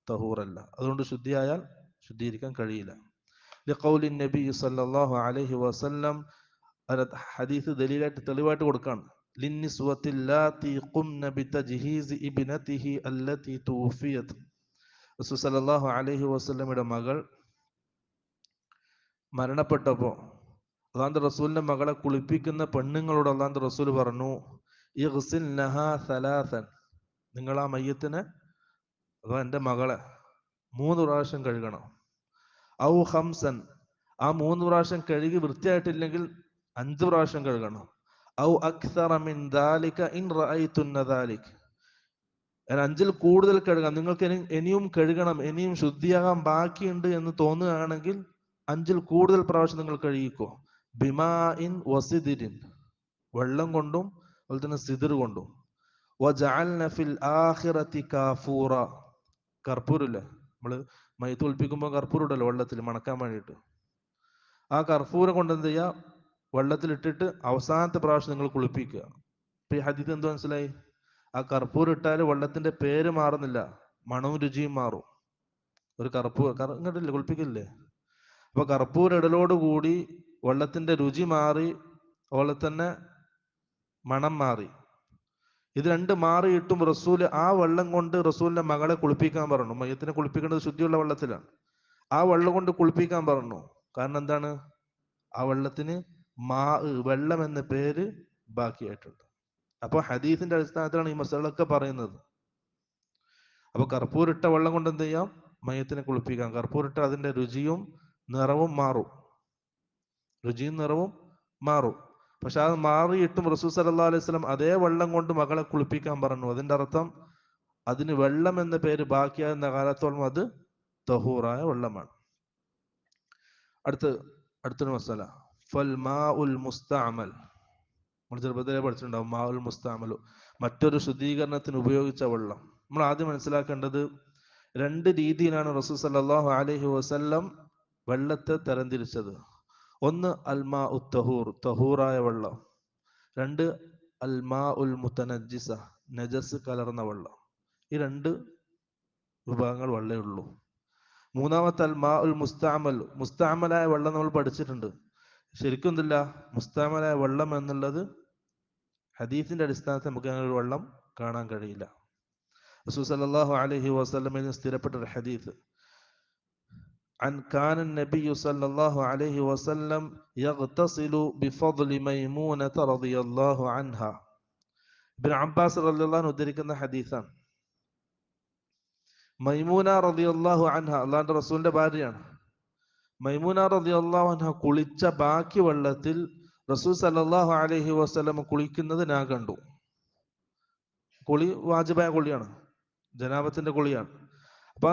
[SPEAKER 1] തഹൂറല്ല. അതുകൊണ്ട് ശുദ്ധിയായാൽ ശുദ്ധീകരിക്കാൻ കഴിയില്ല. ലിഖൗലി നബി സല്ലല്ലാഹു അലൈഹി വസല്ലം, ഹദീസ് ദലീലായിട്ട് തെളിവായിട്ട് കൊടുക്കാണ്. ലിന്നിസ്വത്തില്ലാത്തി ഖുംന ബിതജ്ഹീസ് ഇബ്നതിഹി അല്ലതി തുഫിയത്. റസൂൽ സല്ലല്ലാഹു അലൈഹി വസല്ലമയുടെ മകൾ മരണപ്പെട്ടപ്പോ അല്ലാഹുവിന്റെ റസൂലിന്റെ മകളെ കുളിപ്പിക്കുന്ന പെണ്ണുങ്ങളോട് അല്ലാഹുവിന്റെ റസൂൽ പറഞ്ഞു, ഇഗ്സിൽനഹാ സലാസൻ, നിങ്ങൾ ആ മയ്യത്തിനെ, അഥവാ എൻ്റെ മകളെ 3 പ്രാവശ്യം കഴുകണം. ഔ ഖംസൻ, ആ 3 പ്രാവശ്യം കഴുകി വൃത്തിയായിട്ടില്ലെങ്കിൽ 5 പ്രാവശ്യം കഴുകണം. ഔ അക്സറ മിൻ ദാലിക ഇൻ റഅയ്തുന്ന ദാലിക, 5-ൽ കൂടുതൽ കഴുകാം. നിങ്ങൾക്ക് ഇനിയും കഴുകണം, ഇനിയും ശുദ്ധിയാകാൻ ബാക്കിയുണ്ട് എന്ന് തോന്നുകയാണെങ്കിൽ 5-ൽ കൂടുതൽ പ്രാവശ്യം നിങ്ങൾ കഴുകിക്കോ. ബിമാഇൻ വസിദിരിൻ, വെള്ളം കൊണ്ടും അതുപോലെ തന്നെ സിദിർ കൊണ്ടും. വജഅൽന ഫിൽ ആഖിറതി കാഫൂറ, കർപ്പൂരില്ലേ, നമ്മള് മയ്യത്ത് കുളിപ്പിക്കുമ്പോൾ കർപ്പൂരം ഇടല്ലോ വെള്ളത്തിൽ മണക്കാൻ വേണ്ടിയിട്ട്. ആ കർപ്പൂരം കൊണ്ട് എന്ത് ചെയ്യുക, വെള്ളത്തിലിട്ടിട്ട് അവസാനത്തെ പ്രാവശ്യം നിങ്ങൾ കുളിപ്പിക്കുക. ഇപ്പൊ ഈ ഹദീസ് എന്ത് മനസ്സിലായി? ആ കർപ്പൂരം ഇട്ടാൽ വെള്ളത്തിന്റെ പേര് മാറുന്നില്ല, മണവും രുചിയും മാറും. ഒരു ഇങ്ങോട്ടില്ലേ കുളിപ്പിക്കില്ലേ? അപ്പൊ കർപ്പൂര ഇടലോടുകൂടി വെള്ളത്തിന്റെ രുചി മാറി, അതുപോലെ തന്നെ മണം മാറി. ഇത് 2 മാറിയിട്ടും റസൂല് ആ വെള്ളം കൊണ്ട് റസൂലിന്റെ മകളെ കുളിപ്പിക്കാൻ പറഞ്ഞു. മയ്യത്തിനെ കുളിപ്പിക്കേണ്ടത് ശുദ്ധിയുള്ള വെള്ളത്തിലാണ്. ആ വെള്ളം കൊണ്ട് കുളിപ്പിക്കാൻ പറഞ്ഞു. കാരണം എന്താണ്, ആ വെള്ളത്തിന് വെള്ളം എന്ന പേര് ബാക്കിയായിട്ടുണ്ട്. അപ്പൊ ഹദീസിന്റെ അടിസ്ഥാനത്തിലാണ് ഈ മസലകളൊക്കെ പറയുന്നത്. അപ്പൊ കർപ്പൂരിട്ട വെള്ളം കൊണ്ട് എന്ത് ചെയ്യാം, മയ്യത്തിനെ കുളിപ്പിക്കാം. കർപ്പൂരിട്ട അതിന്റെ രുചിയും നിറവും മാറും, രുചിയും നിറവും മാറും. പക്ഷെ അത് മാറിയിട്ടും റസൂൽ സല്ലല്ലാഹു അലൈഹി വസല്ലം അതേ വെള്ളം കൊണ്ട് മകളെ കുളിപ്പിക്കാൻ പറഞ്ഞു. അതിന്റെ അർത്ഥം അതിന് വെള്ളം എന്ന പേര് ബാക്കിയാകുന്ന കാലത്തോളം അത് തഹൂറായ വെള്ളമാണ്. അടുത്തൊരു മസല, ഫൽ മാഉൽ മുസ്തഅമൽ. നമ്മൾ ചെറുപ്പത്തിലേ പഠിച്ചിട്ടുണ്ടാവും മാഉൽ മുസ്തഅമലു, മറ്റൊരു ശുദ്ധീകരണത്തിന് ഉപയോഗിച്ച വെള്ളം. നമ്മൾ ആദ്യം മനസ്സിലാക്കേണ്ടത് 2 രീതിയിലാണ് റസൂൽ സല്ലല്ലാഹു അലൈഹി വസല്ലം വെള്ളത്തെ തരംതിരിച്ചത്. ഒന്ന് അൽമാ ഉ തഹൂർ, തഹൂറായ വെള്ളം. 2 അൽമാ ഉൽ മുതനജ്ജിസ, നജസ് കലർന്ന വെള്ളം. ഈ 2 വിഭാഗങ്ങൾ വെള്ളമേ ഉള്ളൂ. മൂന്നാമത്തെ അൽമാ ഉൽ മുസ്തഅമൽ, മുസ്തഅമലായ വെള്ളം നമ്മൾ പഠിച്ചിട്ടുണ്ട്. ശരിക്കും എന്തില്ല, മുസ്തഅമലായ വെള്ളം എന്നുള്ളത് ഹദീസിന്റെ അടിസ്ഥാനത്തിൽ നമുക്ക് അങ്ങനെ ഒരു വെള്ളം കാണാൻ കഴിയില്ല. റസൂൽ സല്ലല്ലാഹു അലൈഹി വസല്ലമയിൽ സ്ഥിരപ്പെട്ട ഒരു ഹദീസ്, عن كان النبي صلى الله عليه وسلم يغتسل بفضل ميمونة رضي الله عنها. ഇബ്നു അബ്ബാസ് റളിയല്ലാഹു അൻഹു ഉദ്ധരിക്കുന്ന ഹദീസാണ്. മൈമൂന റളിയല്ലാഹു അൻഹ അല്ലാഹുവിന്റെ റസൂലിന്റെ ഭാര്യയാണ്. മൈമൂന റളിയല്ലാഹു അൻഹ കുളിച്ച ബാക്കി വെള്ളത്തിൽ റസൂൽ സല്ലല്ലാഹു അലൈഹി വസല്ലം കുളിക്കുന്നത് ഞാൻ കണ്ടു. കുളി വാജിബായ കുളിയാണ്, ജനാബത്തിന്റെ കുളിയാണ്. അപ്പൊ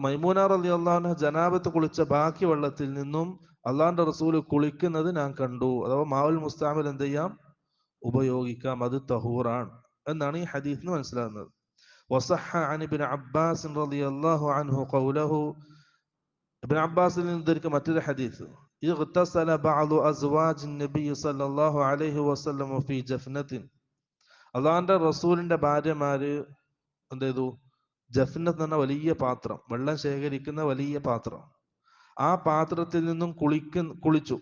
[SPEAKER 1] മൈമൂന റളിയല്ലാഹു അൻഹ ജനാബത്ത് കുളിച്ച ബാക്കി വെള്ളത്തിൽ നിന്നും അള്ളാഹിന്റെ റസൂല് കുളിക്കുന്നത് ഞാൻ കണ്ടു. അഥവാ മാവുൽ മുസ്തഅമൽ എന്ത് ചെയ്യാം, ഉപയോഗിക്കാം, അത് തഹൂറാണ് എന്നാണ് ഈ ഹദീസിന് മനസ്സിലാകുന്നത്. വസഹ അൻ ഇബ്നു അബ്ബാസ് റളിയല്ലാഹു അൻഹു ഖൗലഹു, ഇബ്നു അബ്ബാസിൽ നിന്ന് ഉദ്ധരിക്കുന്ന മറ്റൊരു ഹദീസ്, ഇഗ്തസല ബഅദു അസ്വാജിൻ നബി സല്ലല്ലാഹു അലൈഹി വസല്ലം ഫീ ജഫ്നത്തിൻ. അള്ളാഹിന്റെ റസൂലിന്റെ ഭാര്യമാര് എന്ത് ചെയ്തു, ജഫ്നത്ത് എന്ന വലിയ പാത്രം, വെള്ളം ശേഖരിക്കുന്ന വലിയ പാത്രം, ആ പാത്രത്തിൽ നിന്നും കുളിച്ചു.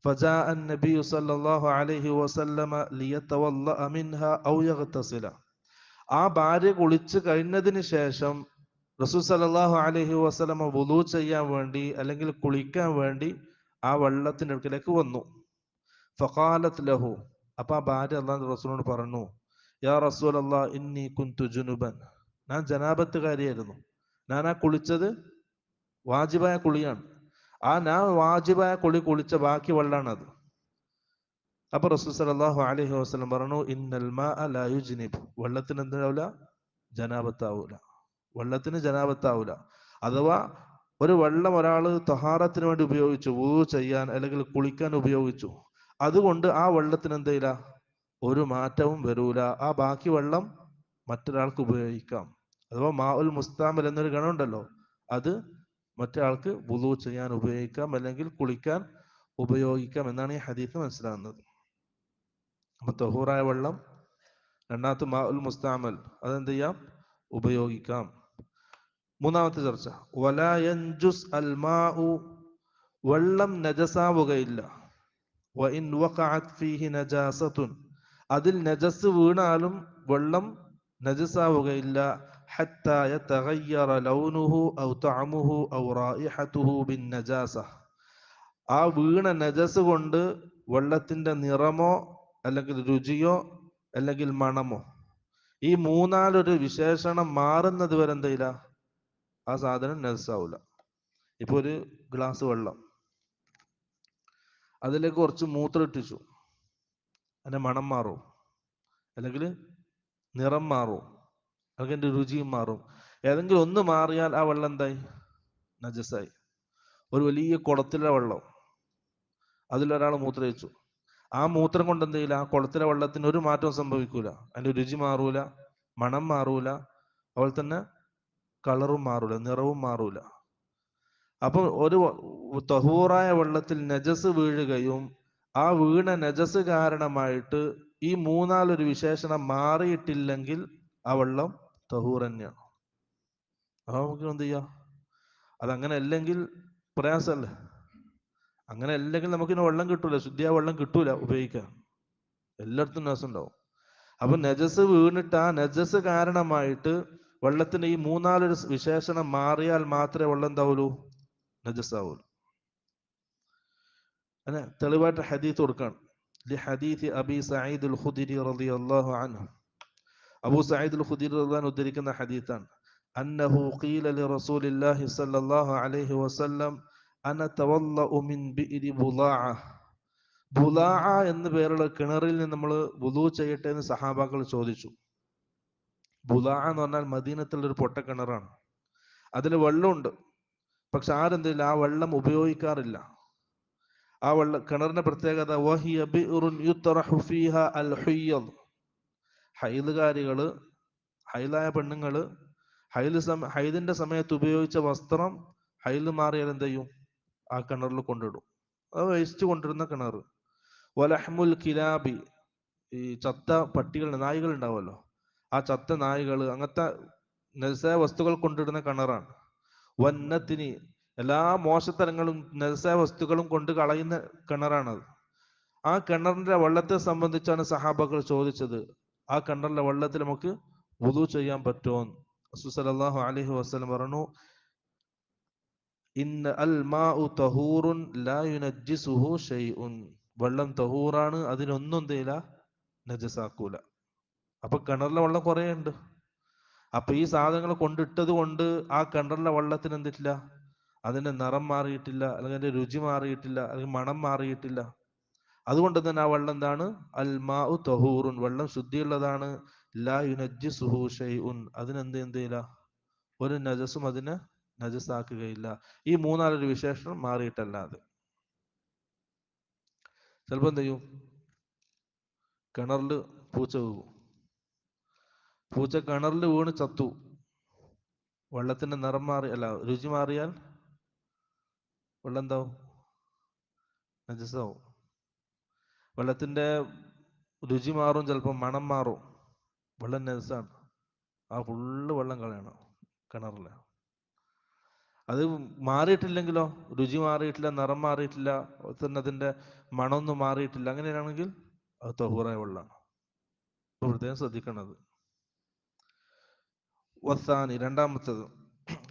[SPEAKER 1] فجاء النبي صلى الله عليه وسلم ليتوضأ منها أو يغتسل. ആ ഭാര്യ കുളിച്ചു കഴിഞ്ഞതിന് ശേഷം റസൂൽ സല്ലല്ലാഹു അലൈഹി വസല്ലം വുളൂ ചെയ്യാൻ വേണ്ടി അല്ലെങ്കിൽ കുളിക്കാൻ വേണ്ടി ആ വെള്ളത്തിന്റെ അടുക്കലേക്ക് വന്നു. ഫഖാലത്ത് ലഹു, അപ്പൊ ആ ഭാര്യ അല്ലാഹുവിന്റെ റസൂലിനോട് പറഞ്ഞു, യാ റസൂലല്ലാ ഇന്നി കുന്തു ജുനുബൻ, ഞാൻ ജനാബത്തുകാരിയായിരുന്നു. ഞാൻ ആ കുളിച്ചത് വാജിബായ കുളിയാണ്. ഞാൻ വാജിബായ കുളിച്ച ബാക്കി വെള്ളമാണ് അത്. അപ്പൊ റസൂൽ സല്ലല്ലാഹു അലൈഹി വസല്ലം പറഞ്ഞു, ഇന്നൽ മാഅ ലാ യുജ്നിബ്, വെള്ളത്തിന് എന്താവൂല, ജനാബത്താവൂല. വെള്ളത്തിന് ജനാബത്താവൂല. അഥവാ ഒരു വെള്ളം ഒരാൾ തഹാറത്തിന് വേണ്ടി ഉപയോഗിച്ചു, വുളു ചെയ്യാൻ അല്ലെങ്കിൽ കുളിക്കാൻ ഉപയോഗിച്ചു, അതുകൊണ്ട് ആ വെള്ളത്തിന് എന്തില്ല, ഒരു മാറ്റവും വരൂല. ആ ബാക്കി വെള്ളം മറ്റൊരാൾക്ക് ഉപയോഗിക്കാം. അഥവാ മാഉൽ മുസ്താമൽ എന്നൊരു ഗണമുണ്ടല്ലോ, അത് മറ്റൊരാൾക്ക് വുളു ചെയ്യാൻ ഉപയോഗിക്കാം, അല്ലെങ്കിൽ കുളിക്കാൻ ഉപയോഗിക്കാം എന്നാണ് ഈ ഹദീസ് മനസ്സിലാകുന്നത്. അപ്പൊ തഹൂറായ വെള്ളം, രണ്ടാമത്തെ മാഉൽ മുസ്താമൽ, അതെന്ത് ചെയ്യാം, ഉപയോഗിക്കാം. മൂന്നാമത്തെ ചർച്ച, വലാ യൻജുസ് അൽ മാഉ, വെള്ളം നജസാവുകയില്ല. വഇൻ വഖഅത് ഫീഹി നജാസത്തുൻ, അതിൽ നജസ് വീണാലും വെള്ളം നജസാവുകയില്ല. ഹത്താ യതഗയ്യറ ലൗനുഹു ഔ തഅമുഹു ഔ റായിഹതുഹു ബിൻ നജാസ, ആ വീണ നജസ് കൊണ്ട് വെള്ളത്തിന്റെ നിറമോ അല്ലെങ്കിൽ രുചിയോ അല്ലെങ്കിൽ മണമോ, ഈ മൂന്നാലൊരു വിശേഷണം മാറുന്നത് വരെ എന്തില്ല, ആ സാധനം നജസാവൂല. ഇപ്പൊ ഒരു ഗ്ലാസ് വെള്ളം, അതിലേക്ക് കുറച്ച് മൂത്രം ഇട്ടിച്ചു, അതിന്റെ മണം മാറും, അല്ലെങ്കിൽ നിറം മാറും, അല്ലെങ്കിൽ അതിന്റെ രുചിയും മാറും. ഏതെങ്കിലും ഒന്ന് മാറിയാൽ ആ വെള്ളം എന്തായി, നജസായി. ഒരു വലിയ കുളത്തിലെ വെള്ളം, അതിലൊരാൾ മൂത്രയിച്ചു, ആ മൂത്രം കൊണ്ട് എന്ത് ചെയ്യില്ല, ആ കുളത്തിലെ വെള്ളത്തിന് ഒരു മാറ്റവും സംഭവിക്കൂല. അതിന്റെ രുചി മാറൂല, മണം മാറൂല, അതുപോലെ തന്നെ കളറും മാറൂല, നിറവും മാറൂല. അപ്പൊ ഒരു തഹൂറായ വെള്ളത്തിൽ നജസ് വീഴുകയും ആ വീണ നജസ് കാരണമായിട്ട് ഈ മൂന്നാലൊരു വിശേഷണം മാറിയിട്ടില്ലെങ്കിൽ ആ വെള്ളം തഹൂർ തന്നെയാണ്. അപ്പൊ നമുക്ക് എന്ത് ചെയ്യാം, അതങ്ങനെ അല്ലെങ്കിൽ പ്രയാസമല്ലേ. അങ്ങനെ അല്ലെങ്കിൽ നമുക്കിന് വെള്ളം കിട്ടൂല, ശുദ്ധിയായ വെള്ളം കിട്ടൂല ഉപയോഗിക്കാൻ, എല്ലായിടത്തും നജസ് ഉണ്ടാവും. അപ്പൊ നജസ് വീണിട്ട് ആ നജസ് കാരണമായിട്ട് വെള്ളത്തിന്റെ ഈ മൂന്നാലൊരു വിശേഷണം മാറിയാൽ മാത്രമേ വെള്ളം എന്താവുള്ളൂ, നജസാവുള്ളൂ. അങ്ങനെ തെളിവായിട്ട് ഹദീത്ത് കൊടുക്കാണ്. ഹദീത്ത് അബി സഈദ് അൽ ഖുദരി റളിയല്ലാഹു അൻഹു, അബൂ സഈദ് അൽ ഖുദരി റളിയല്ലാഹു അൻഹു ഉദ്ധരിക്കുന്ന ഹദീത്താണ്. അന്നഹു ഖീല ലിറസൂലില്ലാഹി സ്വല്ലല്ലാഹു അലൈഹി വസല്ലം അന തവല്ലഉ മിൻ ബിഇരി ബുളാഅ, ബുളാഅ എന്ന പേരുള്ള കിണറിൽ നിന്ന് നമ്മൾ വുളു ചെയ്യട്ടെ എന്ന് സഹാബാക്കൾ ചോദിച്ചു. ബുളാഅ എന്ന് പറഞ്ഞാൽ മദീനത്തുള്ള ഒരു പൊട്ട കിണറാണ്. അതിൽ വെള്ളമുണ്ട്, പക്ഷെ ആരെന്തില്ല, ആ വെള്ളം ഉപയോഗിക്കാറില്ല. ആ കിണറിന്റെ പ്രത്യേകത, വഹിയ ബിഉറുൻ യുത്രഹു ഫീഹ അൽ ഹുയ്യദ്, ഹൈദുകാരികള്, ഹൈലായ പെണ്ണുങ്ങള് ഹൈദിന്റെ സമയത്ത് ഉപയോഗിച്ച വസ്ത്രം ഹൈല് മാറിയാൽ എന്ത് ചെയ്യും, ആ കിണറിൽ കൊണ്ടിടും. അത് വേസ്റ്റ് കൊണ്ടിരുന്ന കിണർ. വലഹ്മുൽ കിലാബി, ഈ ചത്ത പട്ടികൾ, നായ്കൾ ഉണ്ടാവുമല്ലോ, ആ ചത്ത നായ്കൾ, അങ്ങനത്തെ നജസായ വസ്തുക്കൾ കൊണ്ടിടുന്ന കിണറാണ്. വന്നത്തിന്, എല്ലാ മോശത്തരങ്ങളും നജസായ വസ്തുക്കളും കൊണ്ട് കളയുന്ന കിണറാണത്. ആ കിണറിന്റെ വെള്ളത്തെ സംബന്ധിച്ചാണ് സഹാബാക്കൾ ചോദിച്ചത്, ആ കിണറിന്റെ വെള്ളത്തിൽ നമുക്ക് വുളു ചെയ്യാൻ പറ്റുമോ? റസൂൽ സല്ലല്ലാഹു അലൈഹി വസല്ലം പറഞ്ഞു, ഇന്ന അൽ മാഉ തഹൂറുൻ ലാ യുനജ്ജിസുഹു ഷൈഉൻ, വെള്ളം തഹൂറാണ്, അതിനൊന്നും എന്തില്ല, നജസാക്കൂല. അപ്പൊ കിണറിലെ വെള്ളം കുറേ ഉണ്ട്. അപ്പൊ ഈ സാധനങ്ങൾ കൊണ്ടിട്ടത് കൊണ്ട് ആ കിണറിലെ വെള്ളത്തിന് എന്തിട്ടില്ല, അതിന്റെ നിറം മാറിയിട്ടില്ല, അല്ലെങ്കിൽ അതിന്റെ രുചി മാറിയിട്ടില്ല, അല്ലെങ്കിൽ മണം മാറിയിട്ടില്ല. അതുകൊണ്ട് തന്നെ ആ വെള്ളം എന്താണ്, അൽ മാഉ തഹൂറുൻ, വെള്ളം ശുദ്ധിയുള്ളതാണ്. ലാ യുനജ്ജിസുഹു ഷൈഉൻ, എന്തില്ല, ഒരു നജസും അതിനെ നജസാക്കുകയില്ല. ഈ മൂന്നാലൊരു വിശേഷണം മാറിയിട്ടല്ലാതെ. ചിലപ്പോ എന്ത് ചെയ്യും, കിണറില് പൂച്ച വീഴും, പൂച്ച കിണറിൽ വീണ് ചത്തു, വെള്ളത്തിന്റെ നിറം മാറി, അല്ല രുചി മാറിയാൽ വെള്ളം എന്താവും, നജസാവും. വെള്ളത്തിന്റെ രുചി മാറും, ചിലപ്പോൾ മണം മാറും, വെള്ളം നജസാണ്. ആ ഫുള്ള് വെള്ളം കളയണം കിണറില്. അത് മാറിയിട്ടില്ലെങ്കിലോ, രുചി മാറിയിട്ടില്ല, നിറം മാറിയിട്ടില്ല, തന്നെ അതിന്റെ മണമൊന്നും മാറിയിട്ടില്ല, അങ്ങനെയാണെങ്കിൽ അത് തഹൂറായ വെള്ളമാണ്. പ്രത്യേകം ശ്രദ്ധിക്കണത്. വസാനി, രണ്ടാമത്തത്,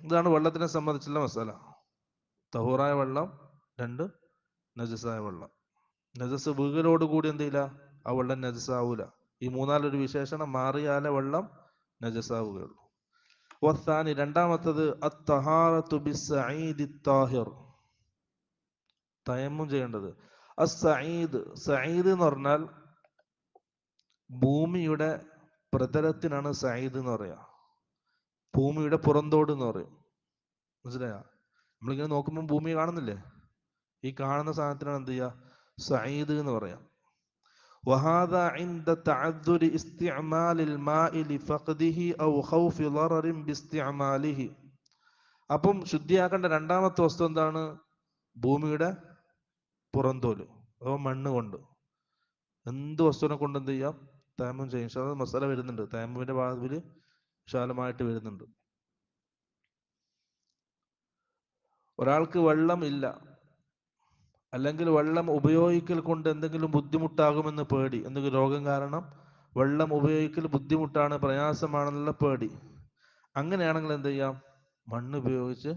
[SPEAKER 1] ഇതാണ് വെള്ളത്തിനെ സംബന്ധിച്ചുള്ള മസാല. തഹൂറായ വെള്ളം, രണ്ട് നജസായ വെള്ളം. നജസ് വീകലോടുകൂടി എന്തില്ല, ആ വെള്ളം നജസാവൂല. ഈ മൂന്നാലൊരു വിശേഷണം മാറിയാലേ വെള്ളം നജസാവുകയുള്ളൂ. വസ്സാനി രണ്ടാമത്തത് അത്തഹാറത്തു ബിസ്സഈദി ത്താഹിർ, തയമ്മും ചെയ്യേണ്ടത്. അസ്സഈദ്, സഈദ് എന്ന് പറഞ്ഞാൽ ഭൂമിയുടെ പ്രതലത്തിനാണ് സഈദ് എന്ന് പറയാ. ഭൂമിയുടെ പുറന്തോട് എന്ന് പറയും. മനസ്സിലായ? നമ്മളിങ്ങനെ നോക്കുമ്പോൾ ഭൂമി കാണുന്നില്ലേ? ഈ കാണുന്ന സാധനത്തിനാണ് എന്ത് ചെയ്യുക? സഈദ് എന്ന് പറയാം. وهذا عند تعذر استعمال الماء لفقده أو خوف ضرر باستعماله. അപ്പം ശുദ്ധിയാക്കേണ്ട രണ്ടാമത്തെ വസ്തു എന്താണ്? ഭൂമിയുടെ പുറന്തോല് അഥവാ മണ്ണ് കൊണ്ട്. എന്ത് വസ്തുവിനെ കൊണ്ട് എന്ത് ചെയ്യാം? തയമ്മും ചെയ്യും. മസാല വരുന്നുണ്ട്, തയമ്മുവിന്റെ ഭാഗത്തിൽ വിശാലമായിട്ട് വരുന്നുണ്ട്. ഒരാൾക്ക് വെള്ളം ഇല്ല, അല്ലെങ്കിൽ വെള്ളം ഉപയോഗിക്കൽ കൊണ്ട് എന്തെങ്കിലും ബുദ്ധിമുട്ടാകുമെന്ന് പേടി, എന്തെങ്കിലും രോഗം കാരണം വെള്ളം ഉപയോഗിക്കൽ ബുദ്ധിമുട്ടാണ്, പ്രയാസമാണെന്നുള്ള പേടി, അങ്ങനെയാണെങ്കിൽ എന്ത് ചെയ്യാം? മണ്ണ് ഉപയോഗിച്ച്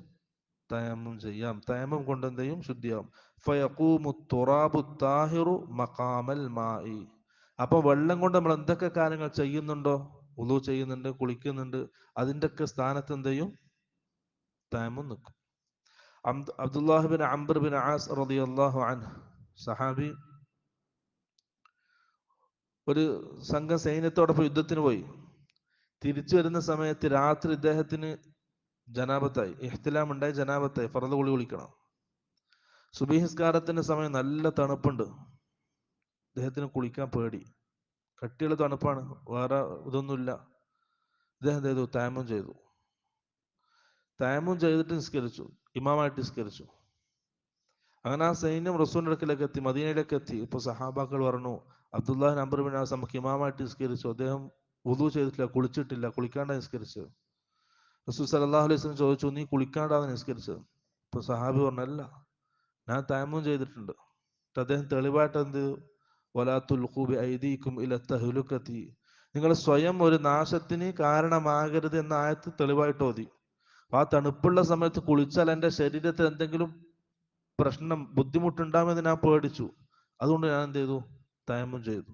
[SPEAKER 1] തയമ്മും ചെയ്യാം. തയമ്മും കൊണ്ട് എന്ത് ചെയ്യും? ശുദ്ധിയാവും. ഫയഖൂമു തുറാബു താഹിറു മഖാമൽ മായി. അപ്പൊ വെള്ളം കൊണ്ട് നമ്മൾ എന്തൊക്കെ കാര്യങ്ങൾ ചെയ്യുന്നുണ്ടോ, വുളു ചെയ്യുന്നുണ്ട്, കുളിക്കുന്നുണ്ട്, അതിൻ്റെയൊക്കെ സ്ഥാനത്ത് എന്ത് ചെയ്യും? തയമ്മും നിൽക്കും. Abdullah bin Amr bin as റളിയല്ലാഹു അൻഹു, സഹാബി, ഒരു സംഘം സൈന്യത്തോടൊപ്പം യുദ്ധത്തിന് പോയി. തിരിച്ചു വരുന്ന സമയത്ത് രാത്രി ഇദ്ദേഹത്തിന് ജനാബത്തായി, ഇഹ്തിലാം ഉണ്ടായി, ജനാബത്തായി. ഫർദ് കുളി കുളിക്കണം. സുബഹിസ്കാരത്തിന്റെ സമയം, നല്ല തണുപ്പുണ്ട്, ഇദ്ദേഹത്തിന് കുളിക്കാൻ പേടി, കട്ടിയുള്ള തണുപ്പാണ്, വേറെ ഇതൊന്നുമില്ല. ഇദ്ദേഹം എന്ത് ചെയ്തു? തയമ്മും ചെയ്തു. തയമ്മും ചെയ്തിട്ട് നിസ്കരിച്ചു, ഇമാമായിട്ട് നിസ്കരിച്ചു. അങ്ങനെ ആ സൈന്യം റസൂലിന്റെ അടുക്കലേക്ക് എത്തി, മദീനയിലേക്ക് എത്തി. ഇപ്പൊ സഹാബാക്കൾ പറഞ്ഞു, അബ്ദുല്ലാഹിൻ അംർ ബിൻ ആസ് നമുക്ക് ഇമാമായിട്ട് നിസ്കരിച്ചു, അദ്ദേഹം വുദു ചെയ്തിട്ടില്ല, കുളിച്ചിട്ടില്ല, കുളിക്കാണ്ടാ നിസ്കരിച്ചത്. റസൂൽ സല്ലല്ലാഹു അലൈഹി വസല്ലം ചോദിച്ചു, നീ കുളിക്കാണ്ടാണ് നിസ്കരിച്ചത്? ഇപ്പൊ സഹാബി പറഞ്ഞല്ല, ഞാൻ തയമ്മും ചെയ്തിട്ടുണ്ട്. അദ്ദേഹം തെളിവായിട്ട് എന്ത്? വലാ തുൽഖൂ ബിഐദീകും ഇലാ തഹ്ലുകതി, നിങ്ങൾ സ്വയം ഒരു നാശത്തിന് കാരണമാകരുത് എന്ന ആയത്ത് തെളിവായിട്ട് ഓതി. ആ തണുപ്പുള്ള സമയത്ത് കുളിച്ചാൽ എൻ്റെ ശരീരത്തിൽ എന്തെങ്കിലും പ്രശ്നം, ബുദ്ധിമുട്ടുണ്ടാകുമെന്ന് ഞാൻ പേടിച്ചു, അതുകൊണ്ട് ഞാൻ എന്ത് ചെയ്തു? തയമ്മും ചെയ്തു.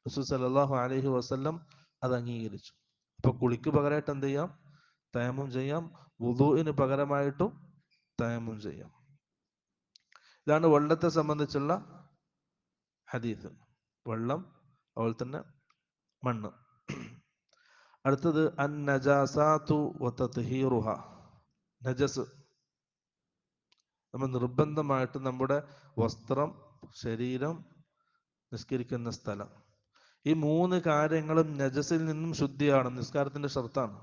[SPEAKER 1] റസൂൽ സല്ലല്ലാഹു അലൈഹി വസല്ലം അത് അംഗീകരിച്ചു. അപ്പൊ കുളിക്ക് പകരമായിട്ട് എന്ത് ചെയ്യാം? തയമ്മും ചെയ്യാം. വുദൂഇന് പകരമായിട്ടും തയമ്മും ചെയ്യാം. ഇതാണ് വെള്ളത്തെ സംബന്ധിച്ചുള്ള ഹദീസ്. വെള്ളം, അതുപോലെ തന്നെ മണ്ണ്. അടുത്തത് അൻ നജാസാതു വതത്ഹീറുഹ, നജസ്. നമ്മൾ നിർബന്ധമായിട്ട് നമ്മുടെ വസ്ത്രം, ശരീരം, നിസ്കരിക്കുന്ന സ്ഥലം, ഈ മൂന്ന് കാര്യങ്ങളും നജസിൽ നിന്നും ശുദ്ധിയാണ്, നിസ്കാരത്തിന്റെ ഷർത്താണ്.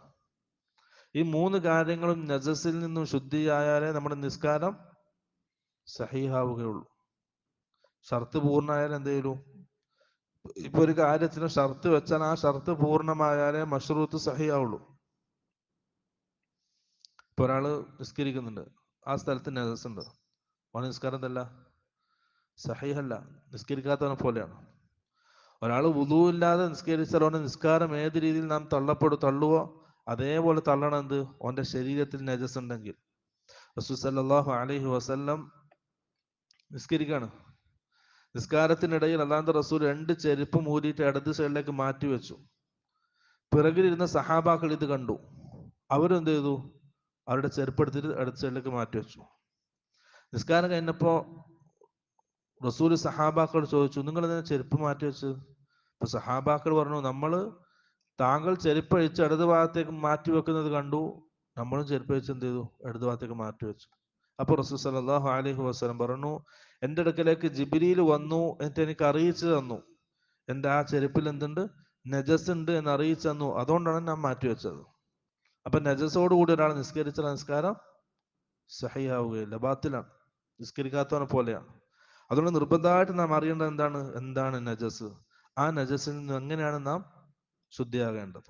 [SPEAKER 1] ഈ മൂന്ന് കാര്യങ്ങളും നജസിൽ നിന്നും ശുദ്ധിയായാലേ നമ്മുടെ നിസ്കാരം സഹീഹാവുകയുള്ളൂ. ഷർത്ത് പൂർണ്ണമായാലും എന്ത് ചെയ്യൂ? ഇപ്പൊ ഒരു കാര്യത്തിന് ഷർത്ത് വെച്ചാൽ ആ ഷർത്ത് പൂർണ്ണമായാലേ മഷ്റൂത്ത് സഹീഹാവുള്ളൂ. ഇപ്പൊ ഒരാള് നിസ്കരിക്കുന്നുണ്ട്, ആ സ്ഥലത്ത് നജസ് ഉണ്ട്, ആ നിസ്കാരം എന്തല്ല? സഹീഹല്ല, നിസ്കരിക്കാത്തവനെ പോലെയാണ്. ഒരാൾ വുദൂ ഇല്ലാതെ നിസ്കരിച്ചാൽ അവന്റെ നിസ്കാരം ഏത് രീതിയിൽ നാം തള്ളുവോ അതേപോലെ തള്ളണം. എന്ത്? അവന്റെ ശരീരത്തിൽ നജസ് ഉണ്ടെങ്കിൽ. റസൂൽ സല്ലല്ലാഹു അലൈഹി വസല്ലം നിസ്കരിക്കാണ്. നിസ്കാരത്തിനിടയിൽ അല്ലാഹുവിന്റെ റസൂൽ 2 ചെരുപ്പ് മൂരിയിട്ട് ഇടത് സൈഡിലേക്ക് മാറ്റി വെച്ചു. പിറകിലിരുന്ന സഹാബാക്കൾ ഇത് കണ്ടു. അവരെന്ത് ചെയ്തു? അവരുടെ ചെരുപ്പ് എടുത്തിട്ട് ഇടത് സൈഡിലേക്ക് മാറ്റി വെച്ചു. നിസ്കാരം കഴിഞ്ഞപ്പോ റസൂൽ സഹാബാക്കൾ ചോദിച്ചു, നിങ്ങൾ എന്തിനാ ചെരുപ്പ് മാറ്റി വെച്ചത്? അപ്പൊ സഹാബാക്കൾ പറഞ്ഞു, താങ്കൾ ചെരുപ്പ് അഴിച്ച് ഇടത് ഭാഗത്തേക്ക് മാറ്റി വെക്കുന്നത് കണ്ടു, നമ്മളും ചെരുപ്പ് അഴിച്ച് എന്ത് ചെയ്തു? ഇടത് ഭാഗത്തേക്ക് മാറ്റി വെച്ചു. അപ്പൊ റസൂൽ സല്ലല്ലാഹു അലൈഹി വസല്ലം പറഞ്ഞു, എൻ്റെ അടുക്കലേക്ക് ജിബ്രീൽ വന്നു, എന്നിട്ട് എനിക്ക് അറിയിച്ചു തന്നു, എൻ്റെ ആ ചെരുപ്പിൽ എന്തുണ്ട്? നജസ് ഉണ്ട് എന്ന് അറിയിച്ചു തന്നു, അതുകൊണ്ടാണ് ഞാൻ മാറ്റി വെച്ചത്. അപ്പൊ നജസോടുകൂടി ഒരാൾ നിസ്കരിച്ച നിസ്കാരം സഹീഹാവുകയില്ല, ബാത്തിലാണ്, നിസ്കരിക്കാത്തവനെ പോലെയാണ്. അതുകൊണ്ട് നിർബന്ധമായിട്ട് നാം അറിയേണ്ടത് എന്താണ് നജസ്. ആ നജസിൽ നിന്ന് എങ്ങനെയാണ് നാം ശുദ്ധിയാകേണ്ടത്?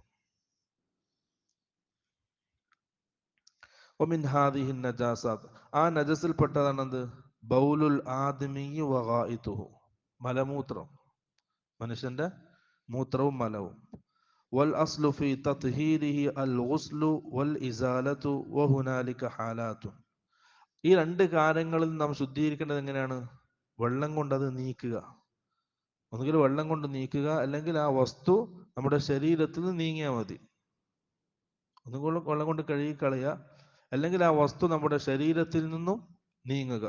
[SPEAKER 1] ഒമിൻ ഹാദിഹിൻ നജാസാത്ത്, ആ നജസിൽ പെട്ടതാണ് എന്ത്? ബൗലുൽ ആദ്മി വഗായിതുഹു, മലമൂത്രം, മനുഷ്യന്റെ മൂത്രവും മലവും. വൽ അസ്ലു ഫി തത്ഹീരിഹി അൽ ഗുസ്ലു വൽ ഇസാലതു വഹുനാലിക ഹാലാത്തു. ഈ 2 കാര്യങ്ങളിൽ നാം ശുദ്ധീകരിക്കേണ്ടത് എങ്ങനെയാണ്? വെള്ളം കൊണ്ട് അത് നീക്കുക. ഒന്നുകിൽ വെള്ളം കൊണ്ട് നീക്കുക, അല്ലെങ്കിൽ ആ വസ്തു നമ്മുടെ ശരീരത്തിൽ നിന്ന് നീങ്ങിയാൽ മതി. ഒന്നുകൂടെ വെള്ളം കൊണ്ട് കഴുകി കളയുക, അല്ലെങ്കിൽ ആ വസ്തു നമ്മുടെ ശരീരത്തിൽ നിന്നും നീങ്ങുക.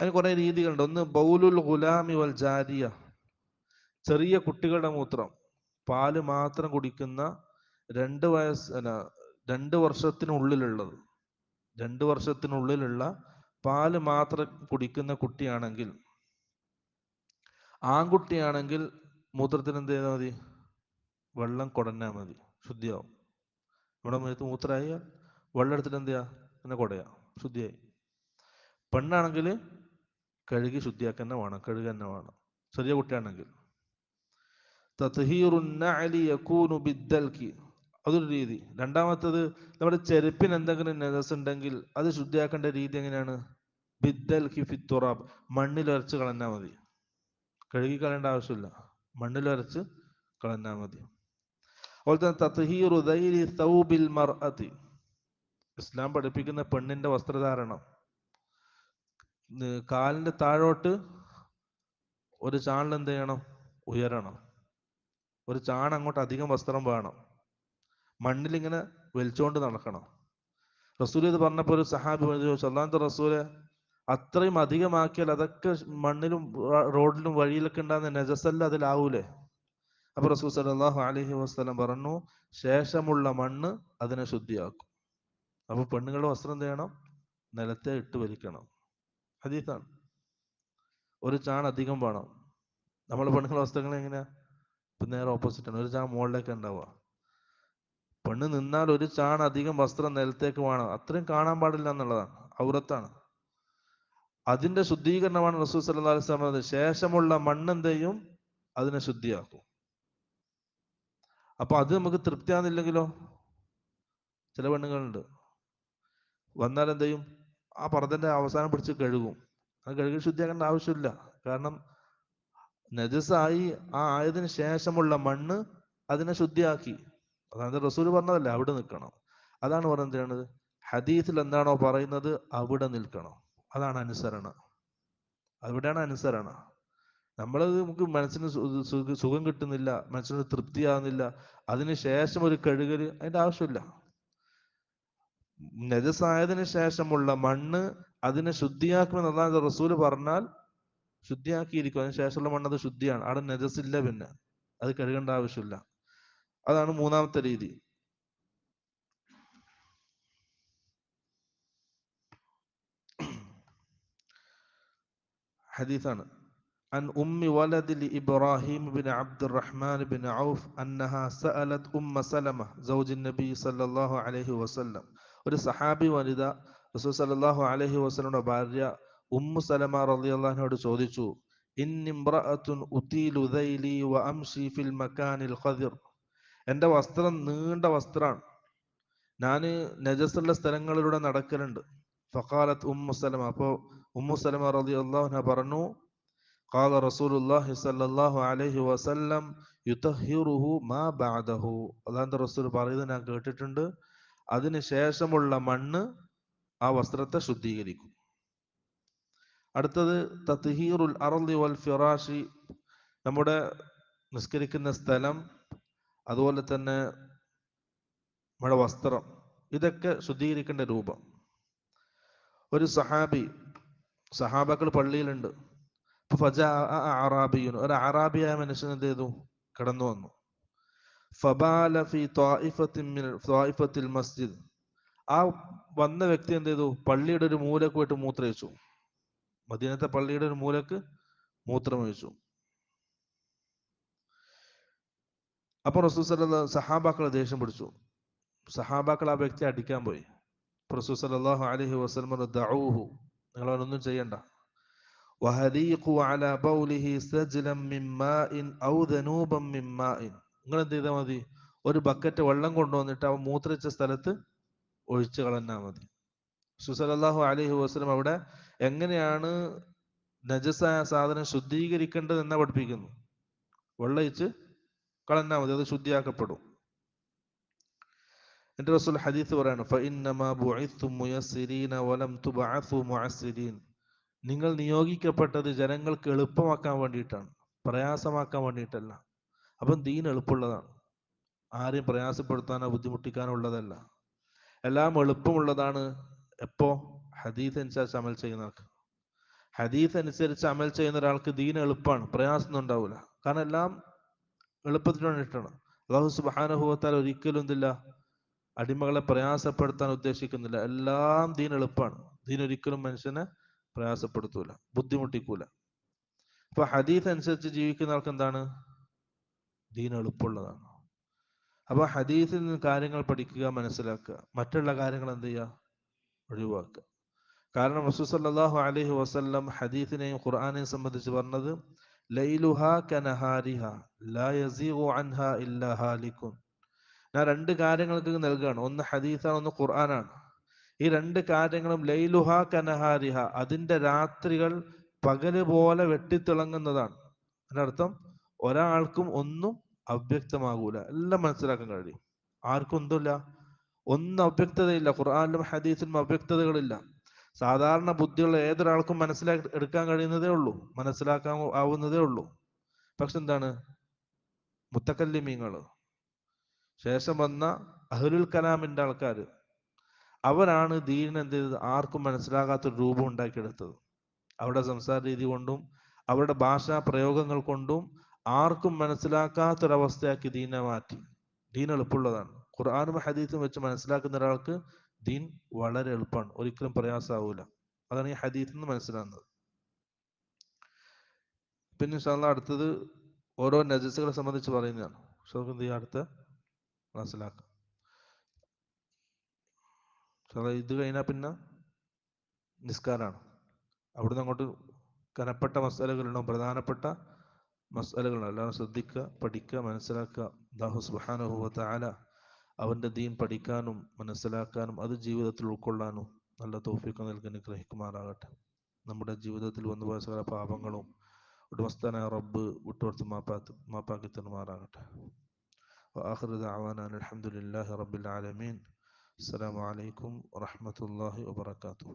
[SPEAKER 1] അതിന് കുറെ രീതികളുണ്ട്. ഒന്ന് ബൗലുൽ ഗുലാമി വൽ ജാരിയ, ചെറിയ കുട്ടികളുടെ മൂത്രം, പാല് മാത്രം കുടിക്കുന്ന 2 വർഷത്തിനുള്ളിലുള്ളത്, 2 വർഷത്തിനുള്ളിലുള്ള പാല് മാത്രം കുടിക്കുന്ന കുട്ടിയാണെങ്കിൽ, ആൺകുട്ടിയാണെങ്കിൽ മൂത്രത്തിന് എന്ത് ചെയ്താൽ മതി? വെള്ളം കുടഞ്ഞാൽ മതി, ശുദ്ധിയാവും. നമ്മുടെ മുഖത്ത് മൂത്രമായി വെള്ളം എടുത്തിട്ട് എന്ത് ചെയ്യുക? പിന്നെ കുടയാ, ശുദ്ധിയായി. പെണ്ണാണെങ്കിൽ കഴുകി ശുദ്ധിയാക്കുക തന്നെ വേണം, കഴുകുക തന്നെ വേണം, ചെറിയ കുട്ടിയാണെങ്കിൽ. അതൊരു രീതി. രണ്ടാമത്തത്, നമ്മുടെ ചെരുപ്പിന് എന്തെങ്കിലും നജസ് ഉണ്ടെങ്കിൽ അത് ശുദ്ധിയാക്കേണ്ട രീതി എങ്ങനെയാണ്? ബിദ്ദൽകി ഫിത്തുറാബ്, മണ്ണിൽ ഉരച്ച് കളഞ്ഞാൽ മതി, കഴുകി കളയേണ്ട ആവശ്യമില്ല, മണ്ണിൽ ഉരച്ച് കളഞ്ഞാൽ മതി. അതുപോലെ തന്നെ തത്ഹീറു ദൈരി തൗബിൽ മർഅതി, ഇസ്ലാം പഠിപ്പിക്കുന്ന പെണ്ണിന്റെ വസ്ത്രധാരണം, കാലിന്റെ താഴോട്ട് ഒരു ചാണിൽ എന്ത് ചെയ്യണം? ഉയരണം. ഒരു ചാൺ അങ്ങോട്ട് അധികം വസ്ത്രം വേണം, മണ്ണിലിങ്ങനെ വലിച്ചുകൊണ്ട് നടക്കണം. റസൂൽ ഇത് പറഞ്ഞപ്പോൾ ഒരു സഹാബി ചോദിച്ചു, അല്ലാഹുവിന്റെ റസൂലെ, അത്രയും അധികമാക്കിയാൽ അതൊക്കെ മണ്ണിലും റോഡിലും വഴിയിലൊക്കെ ഉണ്ടാകുന്ന നജസല്ല, അതിലാവൂലേ? അപ്പൊ റസൂൽ സല്ലല്ലാഹു അലൈഹി വസല്ലം പറഞ്ഞു, ശേഷമുള്ള മണ്ണ് അതിനെ ശുദ്ധിയാക്കും. അപ്പൊ പെണ്ണുങ്ങളുടെ വസ്ത്രം എന്ത് ചെയ്യണം? നിലത്തെ ഇട്ട് വലിക്കണം. ഹദീസാണ്. ഒരു ചാൺ അധികം വേണം. നമ്മൾ പെണ്ണുങ്ങളുടെ വസ്ത്രങ്ങൾ എങ്ങനെയാ? ഇപ്പൊ നേരെ ഓപ്പോസിറ്റ് ആണ്, ഒരു ചാൺ മുകളിലേക്ക് ഉണ്ടാവുക. പെണ്ണ് നിന്നാൽ ഒരു ചാൺ അധികം വസ്ത്രം നിലത്തേക്ക് വേണം, അത്രയും കാണാൻ പാടില്ല എന്നുള്ളതാണ്, ഔറത്താണ്. അതിന്റെ ശുദ്ധീകരണമാണ് റസൂൽ സല്ലല്ലാഹു അലൈഹി വസല്ലം പറഞ്ഞത്. ശേഷമുള്ള മണ്ണ് എന്ത് ചെയ്യും? അതിനെ ശുദ്ധിയാക്കും. അപ്പൊ അത് നമുക്ക് തൃപ്തിയാകുന്നില്ലെങ്കിലോ? ചില പെണ്ണുങ്ങളുണ്ട്, വന്നാൽ എന്ത് ചെയ്യും? ആ പർദ്ദന്റെ അവസാനം പിടിച്ച് കഴുകും. അത് കഴുകി ശുദ്ധിയാക്കേണ്ട ആവശ്യമില്ല. കാരണം നജസായി ആ ആയതിനു ശേഷമുള്ള മണ്ണ് അതിനെ ശുദ്ധിയാക്കി. അതായത് റസൂൽ പറഞ്ഞതല്ല, അവിടെ നിൽക്കണം. അതാണ് പറയുന്നത് ചെയ്യണത്. ഹദീസിൽ എന്താണോ പറയുന്നത് അവിടെ നിൽക്കണം. അതാണ് അനുസരണ. അവിടെയാണ് അനുസരണ. നമുക്ക് മനസ്സിന് സുഖം കിട്ടുന്നില്ല, മനസ്സിന് തൃപ്തിയാകുന്നില്ല, അതിനുശേഷം ഒരു കഴുകല് അതിന്റെ ആവശ്യമില്ല. നജസായതിനു ശേഷമുള്ള മണ്ണ് അതിനെ ശുദ്ധിയാക്കുമെന്ന് അല്ലാഹുവിന്റെ റസൂല് പറഞ്ഞാൽ ശുദ്ധിയാക്കിയിരിക്കും. അതിന് ശേഷമുള്ള മണ്ണ് അത് ശുദ്ധിയാണ്, അവിടെ നജസില്ല, പിന്നെ അത് കഴുകേണ്ട ആവശ്യമില്ല. അതാണ് മൂന്നാമത്തെ രീതി. ഹദീസാണ്. عن أم ولد لإبراهيم بن عبد الرحمن بن عوف أنها سألت أم سلمة زوج النبي صلى الله عليه وسلم. ഒരു സഹാബി വനിത റസൂൽ സല്ലല്ലാഹു അലൈഹി വസല്ലമയുടെ ഭാര്യ ഉമ്മു സലമ റളിയല്ലാഹുഅൻഹയോട് ചോദിച്ചു, ഇന്നിംറഅത്തുൻ ഉതീലു ദൈലി വഅംശി ഫിൽ മകാനിൽ ഖദിർ. എൻ്റെ വസ്ത്രം നീണ്ട വസ്ത്രമാണ്, ഞാൻ നജസുള്ള സ്ഥലങ്ങളിലൂടെ നടക്കലുണ്ട്. ഫഖാലത്ത് ഉമ്മു സലമ, അപ്പോൾ ഉമ്മു സലമ റളിയല്ലാഹു അൻഹ പറഞ്ഞു, ഖാല റസൂലുള്ളാഹി സ്വല്ലല്ലാഹു അലൈഹി വസല്ലം യുതഹിറുഹു മാ ബഅദഹു. അല്ലാഹുവിന്റെ റസൂൽ പറയുന്നത് ഞാൻ കേട്ടിട്ടുണ്ട്, അതിന് ശേഷമുള്ള മണ്ണ് ആ വസ്ത്രത്തെ ശുദ്ധീകരിക്കും. അടുത്തത് തത്ഹീറുൽ അർളി വൽ ഫിറാശി, നമ്മുടെ നിസ്കരിക്കുന്ന സ്ഥലം, അതുപോലെ തന്നെ നമ്മുടെ വസ്ത്രം, ഇതൊക്കെ ശുദ്ധീകരിക്കേണ്ട രൂപം. ഒരു സഹാബാക്കൾ പള്ളിയിലുണ്ട്. ഒരു അറാബിയായ മനുഷ്യൻ എന്ത് ചെയ്തു? കടന്നു വന്നു. ഫബാല ഫി ത്വാഇഫത്തിൽ മസ്ജിദ്. ആ വന്ന വ്യക്തി എന്ത് ചെയ്തു? പള്ളിയുടെ ഒരു മൂലക്ക് പോയിട്ട് മൂത്രമൊഴിച്ചു. മദീനത്തെ പള്ളിയുടെ ഒരു മൂലക്ക് മൂത്രമൊഴിച്ചു. അപ്പൊ റസൂൽ സല്ലല്ലാഹു സഹാബാക്കളെ ദേഷ്യം പിടിച്ചു. സഹാബാക്കൾ ആ വ്യക്തി അടിക്കാൻ പോയി. റസൂൽ സല്ലല്ലാഹു അലൈഹി വസല്ലം ദഊഹു, നിങ്ങൾ അവനൊന്നും ചെയ്യണ്ട. വഹരീഖു അലാ ബൗലിഹി സജ്ലം മിൻ മാഇൻ ഔ ദനൂബൻ മിൻ മാഇൻ. നിങ്ങൾ എന്ത് ചെയ്താൽ മതി? ഒരു ബക്കറ്റ് വെള്ളം കൊണ്ടുവന്നിട്ട് അവൻ മൂത്രിച്ച സ്ഥലത്ത് ഒഴിച്ചു കളഞ്ഞാൽ മതി. റസൂൽ സല്ലല്ലാഹു അലൈഹി വസല്ലം അവിടെ എങ്ങനെയാണ് നജസായ സാധനം ശുദ്ധീകരിക്കേണ്ടത് എന്നാ പഠിപ്പിക്കുന്നു. വെള്ളം ഒഴിച്ച് കളഞ്ഞാൽ മതി, അത് ശുദ്ധിയാക്കപ്പെടും. എന്റെ റസൂൽ ഹദീസ് പറയാണ്, ഫഇന്നമാ ബുഇത്തും മുയസ്സിരീന വലം തുബഅസു മുഅസ്സിരീൻ. നിങ്ങൾ നിയോഗിക്കപ്പെട്ടത് ജനങ്ങൾക്ക് എളുപ്പമാക്കാൻ വേണ്ടിയിട്ടാണ്, പ്രയാസമാക്കാൻ വേണ്ടിയിട്ടല്ല. അപ്പം ദീൻ എളുപ്പമുള്ളതാണ്, ആരെയും പ്രയാസപ്പെടുത്താനോ ബുദ്ധിമുട്ടിക്കാനോ ഉള്ളതല്ല. എല്ലാം എളുപ്പമുള്ളതാണ്. എപ്പോ? ഹദീസ് അനുസരിച്ച് അമൽ ചെയ്യുന്നവർക്ക്. ഹദീസ് അനുസരിച്ച് അമൽ ചെയ്യുന്ന ഒരാൾക്ക് ദീൻ എളുപ്പമാണ്, പ്രയാസമൊന്നും ഉണ്ടാവില്ല. കാരണം എല്ലാം എളുപ്പത്തിന് വേണ്ടിയിട്ടാണ്. അല്ലാഹു സുബ്ഹാനഹു വ തആല ഒരിക്കലും എന്തില്ല, അടിമകളെ പ്രയാസപ്പെടുത്താൻ ഉദ്ദേശിക്കുന്നില്ല. എല്ലാം ദീൻ എളുപ്പമാണ്. ദീൻ ഒരിക്കലും മനുഷ്യനെ പ്രയാസപ്പെടുത്തൂല, ബുദ്ധിമുട്ടിക്കൂല. അപ്പൊ ഹദീസ് അനുസരിച്ച് ജീവിക്കുന്ന ആൾക്ക് എന്താണ്? ദീൻ എളുപ്പമുള്ളതാണ്. അപ്പൊ ഹദീസിൽ നിന്ന് കാര്യങ്ങൾ പഠിക്കുക, മനസ്സിലാക്കുക, മറ്റുള്ള കാര്യങ്ങൾ എന്ത് ചെയ്യുക? ഒഴിവാക്കുക. കാരണം റസൂൽ സല്ലല്ലാഹു അലൈഹി വസല്ലം ഹദീസിനെയും ഖുർആനെയും സംബന്ധിച്ച് പറഞ്ഞത് ലൈലുഹാ കനഹാരിഹാ ലാ യസീഗു അൻഹാ ഇല്ലാ ഹാലികുൻ. ഞാൻ രണ്ട് കാര്യങ്ങൾക്ക് നൽകുകയാണ്, ഒന്ന് ഹദീസാണ്, ഒന്ന് ഖുർആനാണ്. ഈ രണ്ട് കാര്യങ്ങളും ലൈലുഹാ കനഹാരിഹ, അതിന്റെ രാത്രികൾ പകല് പോലെ വെട്ടിത്തിളങ്ങുന്നതാണ്. അതിനർത്ഥം ഒരാൾക്കും ഒന്നും അവ്യക്തമാകൂല, എല്ലാം മനസ്സിലാക്കാൻ കഴിയും. ആർക്കും ഒന്നുമില്ല, ഒന്നും അവ്യക്തതയില്ല. ഖുർആനിലും ഹദീസിലും അവ്യക്തതകളില്ല. സാധാരണ ബുദ്ധിയുള്ള ഏതൊരാൾക്കും മനസ്സിലാക്കി എടുക്കാൻ കഴിയുന്നതേ ഉള്ളൂ, മനസ്സിലാക്കാൻ ആവുന്നതേ ഉള്ളൂ. പക്ഷെ എന്താണ്, മുത്തക്കല്ലിമീങ്ങൾ, ശേഷം വന്ന അഹ്ലുൽ കലാമിന്റെ ആൾക്കാർ, അവരാണ് ദീനിനെ എന്ത് ചെയ്തത്? ആർക്കും മനസ്സിലാകാത്തൊരു രൂപം ഉണ്ടാക്കിയെടുത്തത്. അവരുടെ സംസാര രീതി കൊണ്ടും അവരുടെ ഭാഷാ പ്രയോഗങ്ങൾ കൊണ്ടും ആർക്കും മനസ്സിലാക്കാത്തൊരവസ്ഥയാക്കി ദീനെ മാറ്റി. ദീൻ എളുപ്പമുള്ളതാണ്. ഖുർആനും ഹദീസും വെച്ച് മനസ്സിലാക്കുന്ന ഒരാൾക്ക് ദീൻ വളരെ എളുപ്പമാണ്, ഒരിക്കലും പ്രയാസമാവൂല. അതാണ് ഈ ഹദീസിൽ നിന്ന് മനസ്സിലാകുന്നത്. പിന്നെ ഇൻഷാ അല്ലാഹ് അടുത്തത് ഓരോ നജസുകളെ സംബന്ധിച്ച് പറയുന്നതാണ്. എന്ത് ചെയ്യാം, അടുത്ത മനസ്സിലാക്കാം. ഇത് കഴിഞ്ഞാൽ പിന്നെ നിസ്കാരാണ്. അവിടുന്ന് അങ്ങോട്ട് കനപ്പെട്ട മസാലകളുണ്ടാവും, പ്രധാനപ്പെട്ട മസാലകളുണ്ടാവും. എല്ലാവരും ശ്രദ്ധിക്കുക, പഠിക്കുക, മനസ്സിലാക്കുക. അല്ലാഹു സുബ്ഹാനഹു വ തആല അവന്റെ ദീൻ പഠിക്കാനും മനസ്സിലാക്കാനും അത് ജീവിതത്തിൽ ഉൾക്കൊള്ളാനും നല്ല തൗഫീഖ് നൽകി അനുഗ്രഹിക്കുമാറാകട്ടെ. നമ്മുടെ ജീവിതത്തിൽ വന്നുപോയ സകല പാപങ്ങളും ഉടമസ്ഥനായ റബ്ബ് വിട്ടുകൊടുത്ത് മാപ്പാക്കി തരുമാറാകട്ടെ. വആഖിറു ദഅവാനാ അൽഹംദുലില്ലാഹി റബ്ബിൽ ആലമീൻ. അസ്സലാമു അലൈക്കും വറഹ്മത്തുള്ളാഹി വബറകാതുഹു.